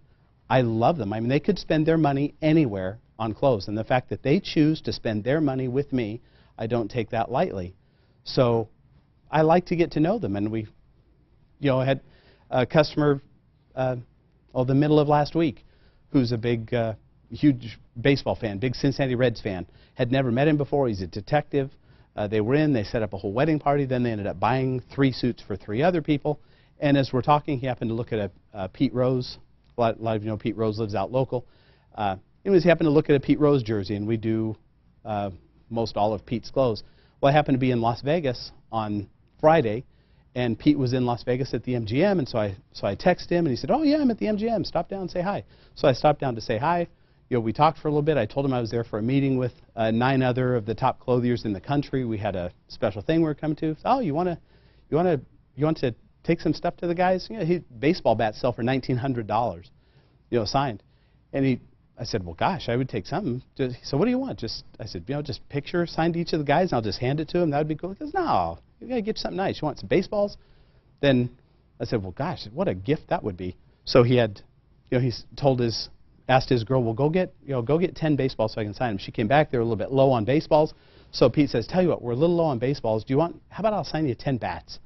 Speaker 3: I love them. They could spend their money anywhere on clothes. And the fact that they choose to spend their money with me, I don't take that lightly. So I like to get to know them. And we had a customer the middle of last week who's a big, huge baseball fan, big Cincinnati Reds fan. Had never met him before. He's a detective. They were in. They set up a whole wedding party. Then they ended up buying 3 suits for 3 other people. And as we're talking, he happened to look at a Pete Rose. A lot of you know Pete Rose lives out local. He happened to look at a Pete Rose jersey, and we do most all of Pete's clothes. Well, I happened to be in Las Vegas on Friday, and Pete was in Las Vegas at the MGM, and so I texted him, and he said, "Oh yeah, I'm at the MGM. Stop down and say hi." So I stopped down to say hi. We talked for a little bit. I told him I was there for a meeting with 9 other of the top clothiers in the country. We had a special thing we were coming to. Oh, you want to take some stuff to the guys? Baseball bats sell for $1,900, signed. And I said, well, gosh, I would take something. So what do you want? I said, just picture signed to each of the guys, and I'll just hand it to him. That would be cool. He goes, no, you got to get you something nice. You want some baseballs? Then I said, well, gosh, what a gift that would be. So he had, asked his girl, well, go get 10 baseballs so I can sign them. She came back. They were a little bit low on baseballs. So Pete says, tell you what, we're a little low on baseballs. How about I'll sign you 10 bats?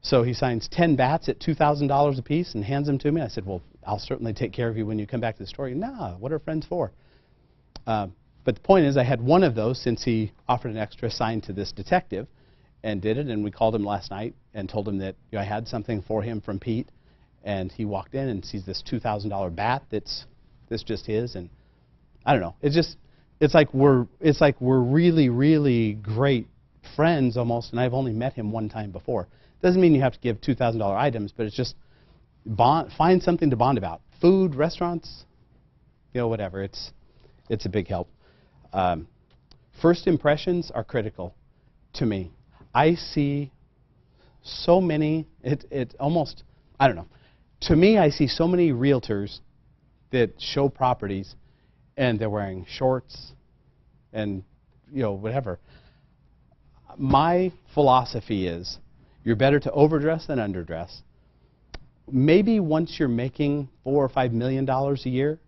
Speaker 3: So he signs 10 bats at $2,000 a piece and hands them to me. I said, well, I'll certainly take care of you when you come back to the store. Nah, what are friends for? But the point is, I had one of those since he offered an extra signed to this detective and did it. And we called him last night and told him that I had something for him from Pete. And he walked in and sees this $2,000 bat that's just his. And I don't know. It's like we're really, really great friends almost. And I've only met him one time before. Doesn't mean you have to give $2,000 items, but it's just find something to bond about. Food, restaurants, whatever. It's a big help. First impressions are critical to me. I see so many, it almost, I don't know. To me, I see so many realtors that show properties and they're wearing shorts and, whatever. My philosophy is you're better to overdress than underdress. Maybe once you're making $4 or $5 million a year,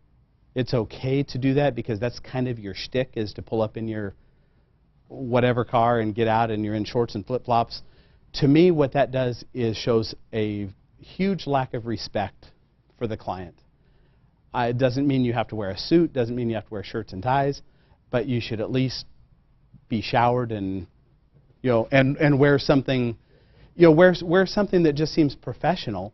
Speaker 3: it's okay to do that because that's kind of your shtick, is to pull up in your whatever car and get out and you're in shorts and flip-flops. To me, what that does is shows a huge lack of respect for the client. It doesn't mean you have to wear a suit, doesn't mean you have to wear shirts and ties, but you should at least be showered and and wear something, wear something that just seems professional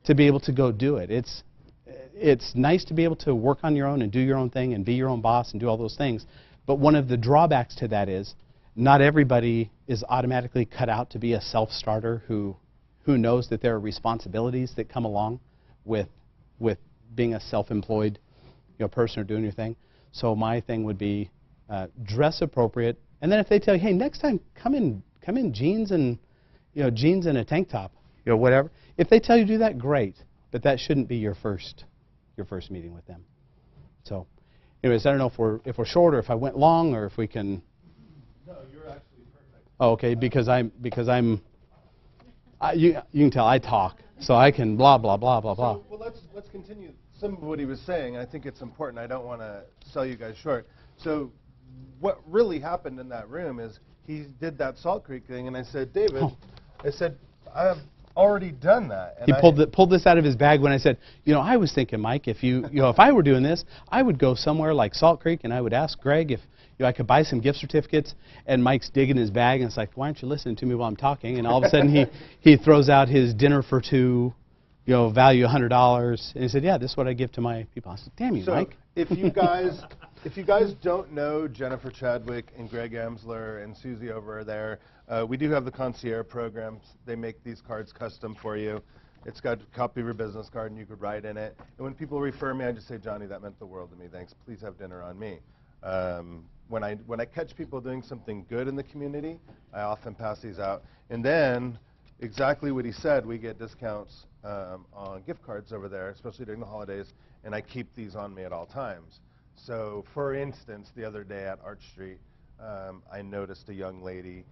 Speaker 3: to be able to go do it. It's nice to be able to work on your own and do your own thing and be your own boss and do all those things. But one of the drawbacks to that is not everybody is automatically cut out to be a self-starter who knows that there are responsibilities that come along with being a self-employed person or doing your thing. So my thing would be dress appropriate. And then if they tell you, hey, next time come in jeans and jeans and a tank top, whatever. If they tell you to do that, great. But that shouldn't be your first meeting with them. So, anyways, I don't know if we're short or if I went long or if we can.
Speaker 1: No, you're actually perfect.
Speaker 3: Oh, okay, because you can tell I talk, so I can blah blah blah blah blah.
Speaker 1: So, well, let's continue some of what he was saying. I think it's important. I don't want to sell you guys short. So, what really happened in that room is he did that Salt Creek thing, and I said, David, I said, I've already done that. And
Speaker 3: he pulled this out of his bag when I said, I was thinking, Mike, if if I were doing this, I would go somewhere like Salt Creek, and I would ask Greg if I could buy some gift certificates. And Mike's digging his bag, and it's like, why aren't you listening to me while I'm talking? And all of a sudden, he throws out his dinner for two, value $100, and he said, yeah, this is what I give to my people. I said, damn you, Mike.
Speaker 1: If you guys don't know Jennifer Chadwick and Greg Amsler and Susie over there, we do have the concierge programs. They make these cards custom for you. It's got a copy of your business card, and you could write in it. And when people refer me, I just say, Johnny, that meant the world to me. Thanks. Please have dinner on me. When I catch people doing something good in the community, I often pass these out. And then, exactly what he said, we get discounts on gift cards over there, especially during the holidays, and I keep these on me at all times. So, for instance, the other day at Arch Street, I noticed a young lady,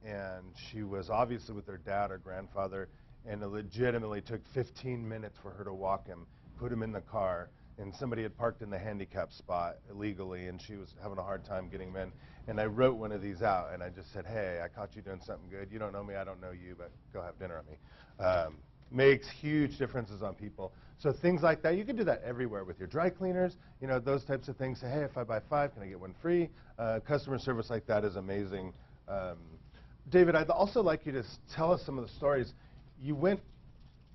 Speaker 1: and she was obviously with her dad or grandfather, and it legitimately took 15 minutes for her to walk him, put him in the car, and somebody had parked in the handicap spot illegally, and she was having a hard time getting him in. And I wrote one of these out, and I just said, hey, I caught you doing something good. You don't know me, I don't know you, but go have dinner with me. Makes huge differences on people. So things like that, you can do that everywhere with your dry cleaners, those types of things. Say, hey, if I buy 5, can I get 1 free? Customer service like that is amazing. David, I'd also like you to tell us some of the stories. You went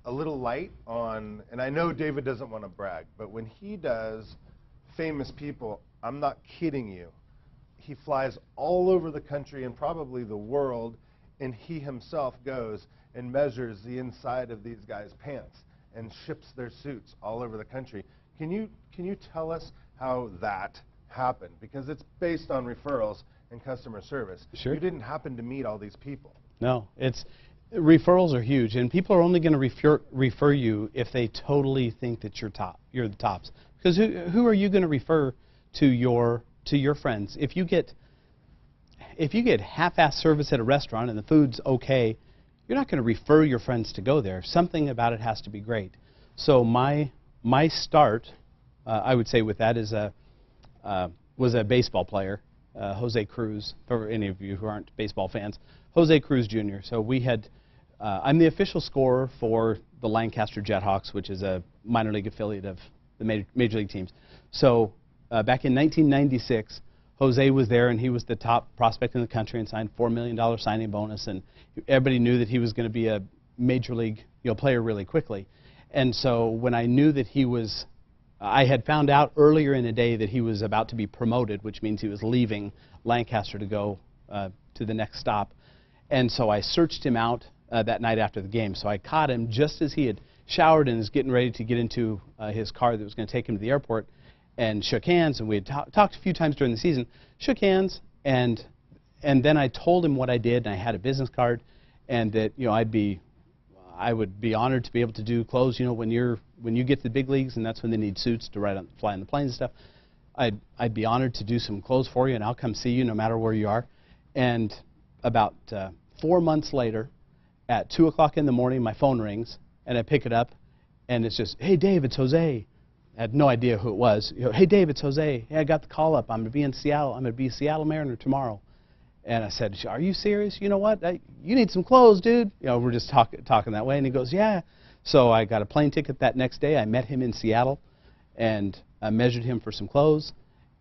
Speaker 1: a little light on, and I know David doesn't want to brag, but when he does famous people, I'm not kidding you, he flies all over the country and probably the world, and he himself goes and measures the inside of these guys' pants and ships their suits all over the country. Can you tell us how that happened? Because it's based on referrals and customer service.
Speaker 3: Sure.
Speaker 1: You didn't happen to meet all these people.
Speaker 3: No, referrals are huge, and people are only going to refer you if they totally think that you're the tops. Because who are you going to refer to your friends? If you get half-assed service at a restaurant and the food's okay, you're not going to refer your friends to go there. Something about it has to be great. So my start, I would say, with that is was a baseball player, Jose Cruz. For any of you who aren't baseball fans, Jose Cruz Jr. So we had. I'm the official scorer for the Lancaster Jethawks, which is a minor league affiliate of the major league teams. So back in 1996, Jose was there, and he was the top prospect in the country and signed $4 million signing bonus, and everybody knew that he was going to be a major league player really quickly. And so when I knew that he was, I had found out earlier in the day that he was about to be promoted, which means he was leaving Lancaster to go to the next stop. And so I searched him out that night after the game. So I caught him just as he had showered and was getting ready to get into his car that was going to take him to the airport, and shook hands. And we had talked a few times during the season, shook hands, and then I told him what I did, and I had a business card, and that I would be honored to be able to do clothes. When you get to the big leagues, and that's when they need suits to fly on the planes and stuff. I'd be honored to do some clothes for you, and I'll come see you no matter where you are. And about 4 months later, at 2 o'clock in the morning, my phone rings, and I pick it up, and it's just, "Hey, Dave, it's Jose." I had no idea who it was. "Hey, Dave, it's Jose. Hey, I got the call up. I'm going to be in Seattle. I'm going to be a Seattle Mariner tomorrow." And I said, "Are you serious? You know what? You need some clothes, dude." We're just talking that way. And he goes, "Yeah." So I got a plane ticket that next day. I met him in Seattle, and I measured him for some clothes.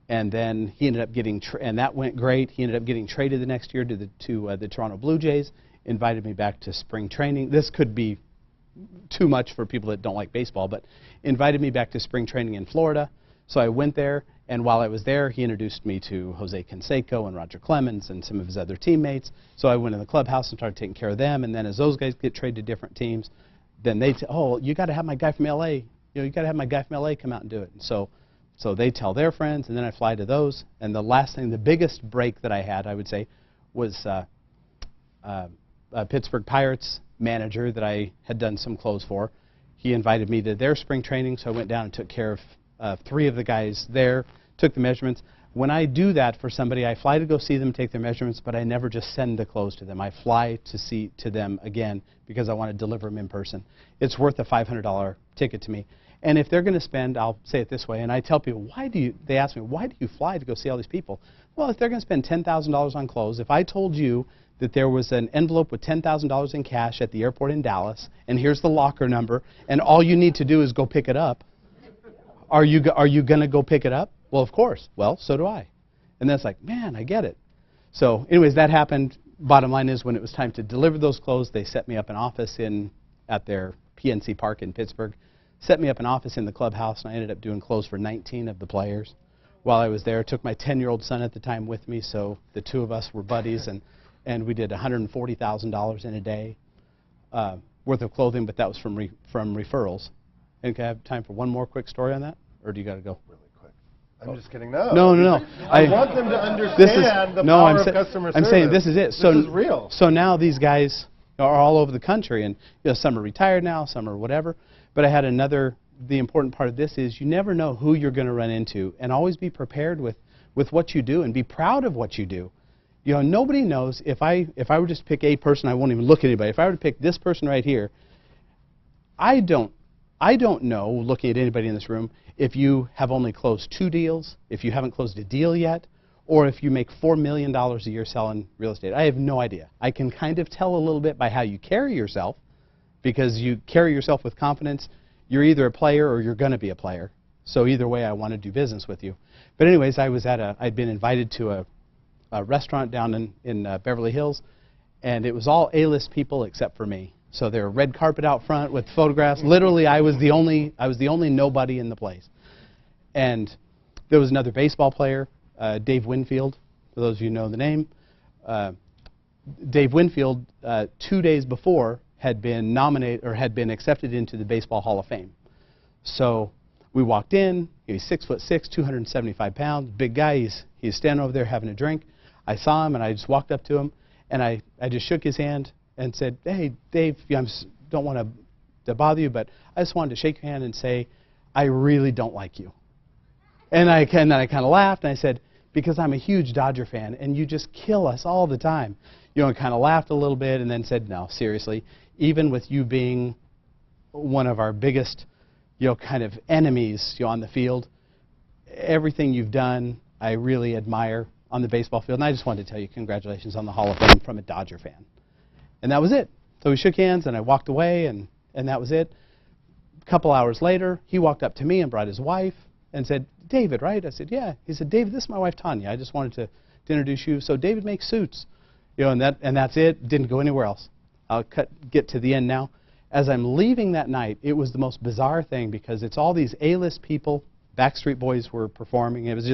Speaker 3: And then he ended up getting, and that went great. He ended up getting traded the next year to the Toronto Blue Jays. Invited me back to spring training. This could be too much for people that don't like baseball, but invited me back to spring training in Florida. So I went there, and while I was there, he introduced me to Jose Canseco and Roger Clemens and some of his other teammates. So I went in the clubhouse and started taking care of them. And then as those guys get traded to different teams, then they "Oh, you got to have my guy from L.A. You got to have my guy from L.A. come out and do it." And so they tell their friends, and then I fly to those. And the last thing, the biggest break that I had, I would say, was Pittsburgh Pirates manager that I had done some clothes for. He invited me to their spring training, so I went down and took care of 3 of the guys there, took the measurements. When I do that for somebody, I fly to go see them, take their measurements, but I never just send the clothes to them. I fly to them again because I want to deliver them in person. It's worth a $500 ticket to me. And if they're going to spend, I'll say it this way, and I tell people, they ask me, "Why do you fly to go see all these people?" Well, if they're going to spend $10,000 on clothes, if I told you that there was an envelope with $10,000 in cash at the airport in Dallas, and here's the locker number, and all you need to do is go pick it up, are you going to go pick it up? Well, of course. Well, so do I. And then it's like, man, I get it. So anyways, that happened. Bottom line is, when it was time to deliver those clothes, they set me up an office at their PNC Park in Pittsburgh, set me up an office in the clubhouse, and I ended up doing clothes for 19 of the players. While I was there, I took my 10-year-old son at the time with me, so the two of us were buddies, and we did $140,000 in a day worth of clothing, but that was from referrals. And can I have time for one more quick story on that, or do you got to go?
Speaker 1: Really quick. I'm just kidding. No.
Speaker 3: No.
Speaker 1: I want them to understand the power of customer service.
Speaker 3: I'm saying this is it.
Speaker 1: This is real.
Speaker 3: So now these guys are all over the country, and some are retired now, some are whatever. But I had the important part of this is you never know who you're going to run into, and always be prepared with what you do, and be proud of what you do. Nobody knows. If I were just to pick a person, I won't even look at anybody. If I were to pick this person right here, I don't know, looking at anybody in this room, if you have only closed 2 deals, if you haven't closed a deal yet, or if you make $4 million a year selling real estate. I have no idea. I can kind of tell a little bit by how you carry yourself, because you carry yourself with confidence. You're either a player or you're going to be a player. So either way, I want to do business with you. But anyways, I'd been invited to a restaurant down in Beverly Hills, and it was all A-list people except for me. So there were red carpet out front with photographs. Literally, I was the only nobody in the place. And there was another baseball player, Dave Winfield, for those of you who know the name. Dave Winfield, 2 days before, had been nominated or had been accepted into the Baseball Hall of Fame. So we walked in. He's 6'6", 275 pounds, big guy. He's standing over there having a drink. I saw him, and I just walked up to him, and I just shook his hand and said, "Hey, Dave, I don't want to bother you, but I just wanted to shake your hand and say, I really don't like you." And then I kind of laughed, and I said, because I'm a huge Dodger fan, and you just kill us all the time. You know, and kind of laughed a little bit, and then said, no, seriously, even with you being one of our biggest, you know, kind of enemies, you know, on the field, everything you've done, I really admire on the baseball field. And I just wanted to tell you congratulations on the Hall of Fame from a Dodger fan. And that was it. So we shook hands, and I walked away, and that was it. A couple hours later, he walked up to me and brought his wife and said, David, right? I said, yeah. He said, David, this is my wife, Tanya. I just wanted to introduce you. So David makes suits. You know, and that's it. Didn't go anywhere else. I'll get to the end now. As I'm leaving that night, it was the most bizarre thing because it's all these A-list people. Backstreet Boys were performing. It was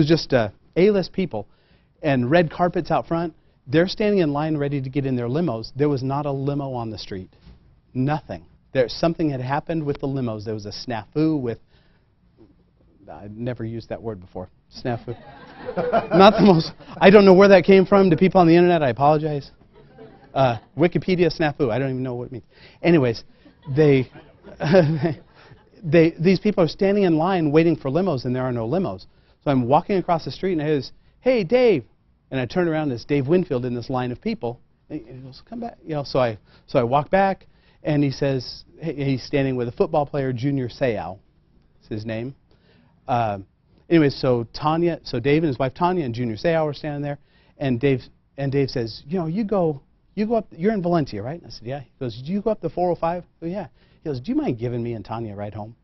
Speaker 3: just A-list people, and red carpets out front. They're standing in line ready to get in their limos. There was not a limo on the street. Nothing. Something had happened with the limos. There was a snafu with. I've never used that word before. Snafu. Not the most. I don't know where that came from. To people on the internet, I apologize. Wikipedia snafu. I don't even know what it means. Anyways, these people are standing in line waiting for limos, and there are no limos. So I'm walking across the street, and I goes, "Hey, Dave!" And I turn around, and it's Dave Winfield in this line of people. And he goes, "Come back," you know. So I walk back, and he says, hey, he's standing with a football player, Junior Seau, is his name. Anyways, so Dave and his wife Tanya and Junior Seau are standing there, and Dave says, "You know, you go up. You're in Valencia, right?" And I said, "Yeah." He goes, "Do you go up the 405?" "Oh, yeah." He goes, "Do you mind giving me and Tanya a ride home?"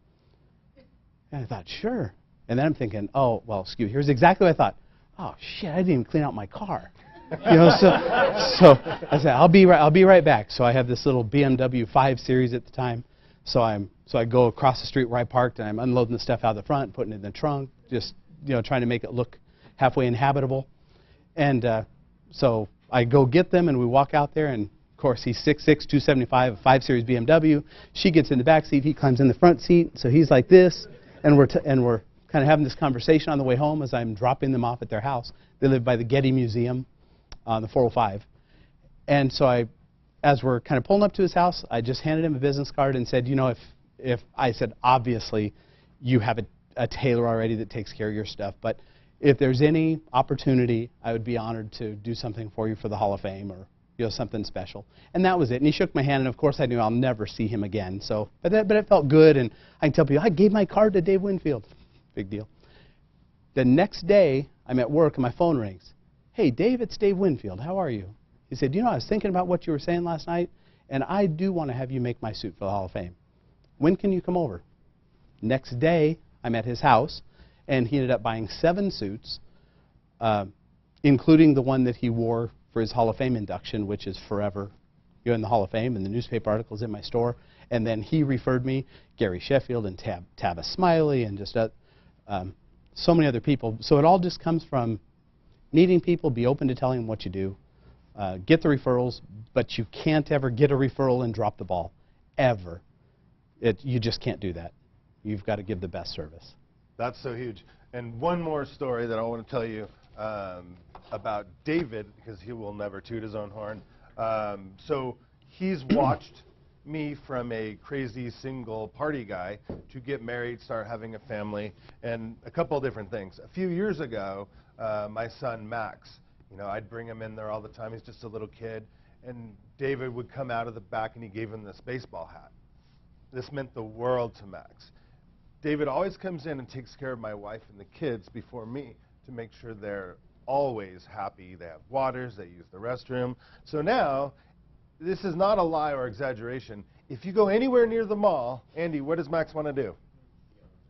Speaker 3: And I thought, sure. And then I'm thinking, oh, well, excuse me. Here's exactly what I thought. Oh, shit, I didn't even clean out my car. You know, so I said, I'll be right back. So I have this little BMW 5 Series at the time. So I go across the street where I parked, and I'm unloading the stuff out of the front, putting it in the trunk, just, you know, trying to make it look halfway inhabitable. And so I go get them, and we walk out there, and of course he's 6'6", 275, a 5 Series BMW. She gets in the back seat, he climbs in the front seat, so he's like this, and we're kind of having this conversation on the way home as I'm dropping them off at their house. They live by the Getty Museum on the 405. And so as we're kind of pulling up to his house, I just handed him a business card and said, you know, if I said, obviously, you have a tailor already that takes care of your stuff, but if there's any opportunity, I would be honored to do something for you for the Hall of Fame, or, you know, something special. And that was it. And he shook my hand, and of course I knew I'll never see him again. So, but it felt good, and I can tell people, I gave my card to Dave Winfield. Big deal. The next day, I'm at work, and my phone rings. "Hey, Dave, it's Dave Winfield. How are you?" He said, "You know, I was thinking about what you were saying last night, and I do want to have you make my suit for the Hall of Fame. When can you come over?" Next day, I'm at his house, and he ended up buying 7 suits, including the one that he wore for his Hall of Fame induction, which is forever, you know, in the Hall of Fame, and the newspaper articles in my store. And then he referred me, Gary Sheffield and Tabba Smiley, and just so many other people. So it all just comes from meeting people, be open to telling them what you do, get the referrals, but you can't ever get a referral and drop the ball, ever. You just can't do that. You've got to give the best service.
Speaker 1: That's so huge. And one more story that I want to tell you about David, because he will never toot his own horn. So he's watched me from a crazy single party guy to get married, start having a family, and a couple of different things. A few years ago, my son Max, you know, I'd bring him in there all the time. He's just a little kid, and David would come out of the back, and he gave him this baseball hat. This meant the world to Max. David always comes in and takes care of my wife and the kids before me to make sure they're always happy. They have waters, they use the restroom. So now, this is not a lie or exaggeration. If you go anywhere near the mall, Andy, what does Max want to do?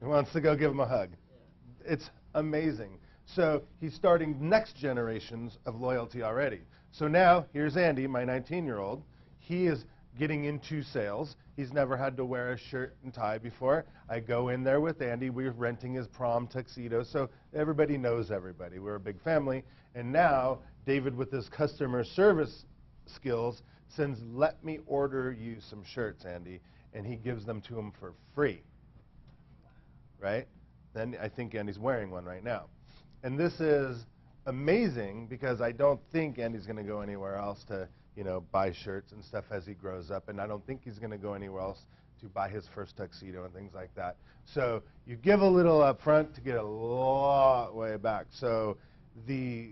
Speaker 1: He wants to go give him a hug. It's amazing. So he's starting next generations of loyalty already. So now, here's Andy, my 19-year-old. He is getting into sales. He's never had to wear a shirt and tie before. I go in there with Andy. We're renting his prom tuxedo, so everybody knows everybody. We're a big family. And now, David, with his customer service skills, sends, "Let me order you some shirts, Andy," and he gives them to him for free. Right? Then I think Andy's wearing one right now. And this is amazing because I don't think Andy's going to go anywhere else to, you know, buy shirts and stuff as he grows up, and I don't think he's going to go anywhere else to buy his first tuxedo and things like that. So you give a little up front to get a lot way back. So the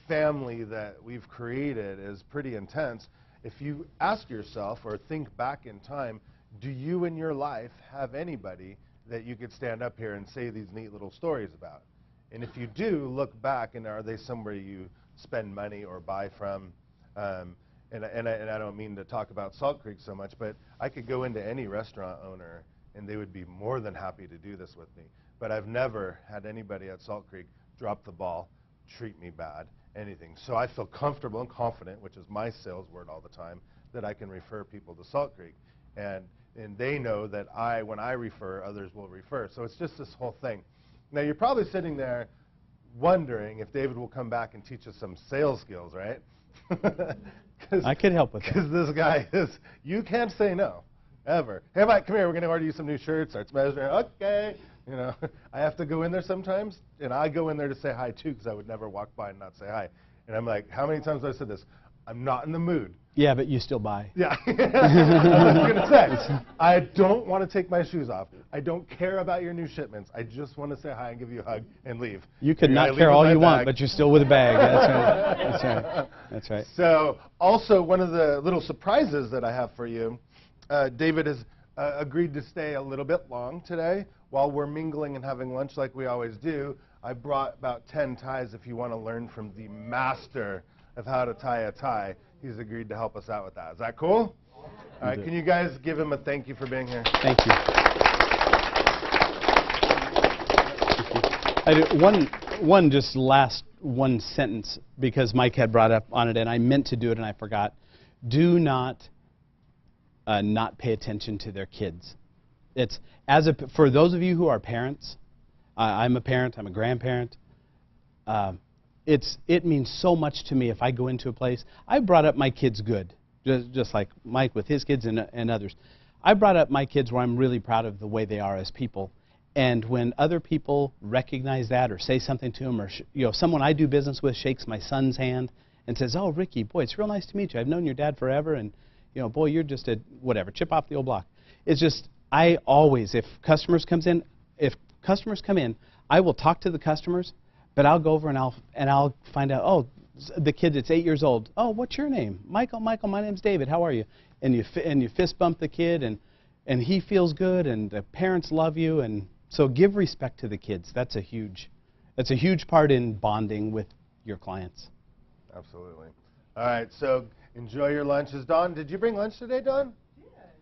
Speaker 1: family that we've created is pretty intense. If you ask yourself or think back in time, do you in your life have anybody that you could stand up here and say these neat little stories about? And if you do, look back, and are they somewhere you spend money or buy from? And I don't mean to talk about Salt Creek so much, but I could go into any restaurant owner, and they would be more than happy to do this with me. But I've never had anybody at Salt Creek drop the ball, treat me bad, anything. So I feel comfortable and confident, which is my sales word all the time, that I can refer people to Salt Creek. And they know that when I refer, others will refer. So it's just this whole thing. Now, you're probably sitting there wondering if David will come back and teach us some sales skills, right?
Speaker 3: I could help with that.
Speaker 1: Because this guy you can't say no, ever. Hey, Mike, come here. We're going to order you some new shirts. Starts measuring. Okay. You know, I have to go in there sometimes, and I go in there to say hi, too, because I would never walk by and not say hi. And I'm like, how many times have I said this? I'm not in the mood.
Speaker 3: Yeah, but you still buy.
Speaker 1: Yeah. I was going to say, I don't want to take my shoes off. I don't care about your new shipments. I just want to say hi and give you a hug and leave.
Speaker 3: You could not care all you want, but you're still with a bag. That's right. That's right. That's right.
Speaker 1: So also one of the little surprises that I have for you, David has agreed to stay a little bit long today while we're mingling and having lunch like we always do. I brought about 10 ties if you want to learn from the master of how to tie a tie. He's agreed to help us out with that. Is that cool? All right, can you guys give him a thank you for being here?
Speaker 3: Thank you. One sentence, because Mike had brought up on it, and I meant to do it and I forgot. Do not pay attention to their kids. It's for those of you who are parents. I'm a parent. I'm a grandparent. It means so much to me if I go into a place. I brought up my kids good, just like Mike with his kids and others. I brought up my kids where I'm really proud of the way they are as people. And when other people recognize that or say something to them, or someone I do business with shakes my son's hand and says, "Oh, Ricky, boy, it's real nice to meet you. I've known your dad forever, and boy, you're just a whatever, chip off the old block." It's just I always, if customers come in, I will talk to the customers. But I'll go over and I'll find out, oh, the kid that's 8 years old. Oh, what's your name? Michael, my name's David. How are you? And you fist bump the kid, and he feels good, and the parents love you, and so give respect to the kids. That's a huge part in bonding with your clients.
Speaker 1: Absolutely. All right, so enjoy your lunches. Dawn, did you bring lunch today, Dawn?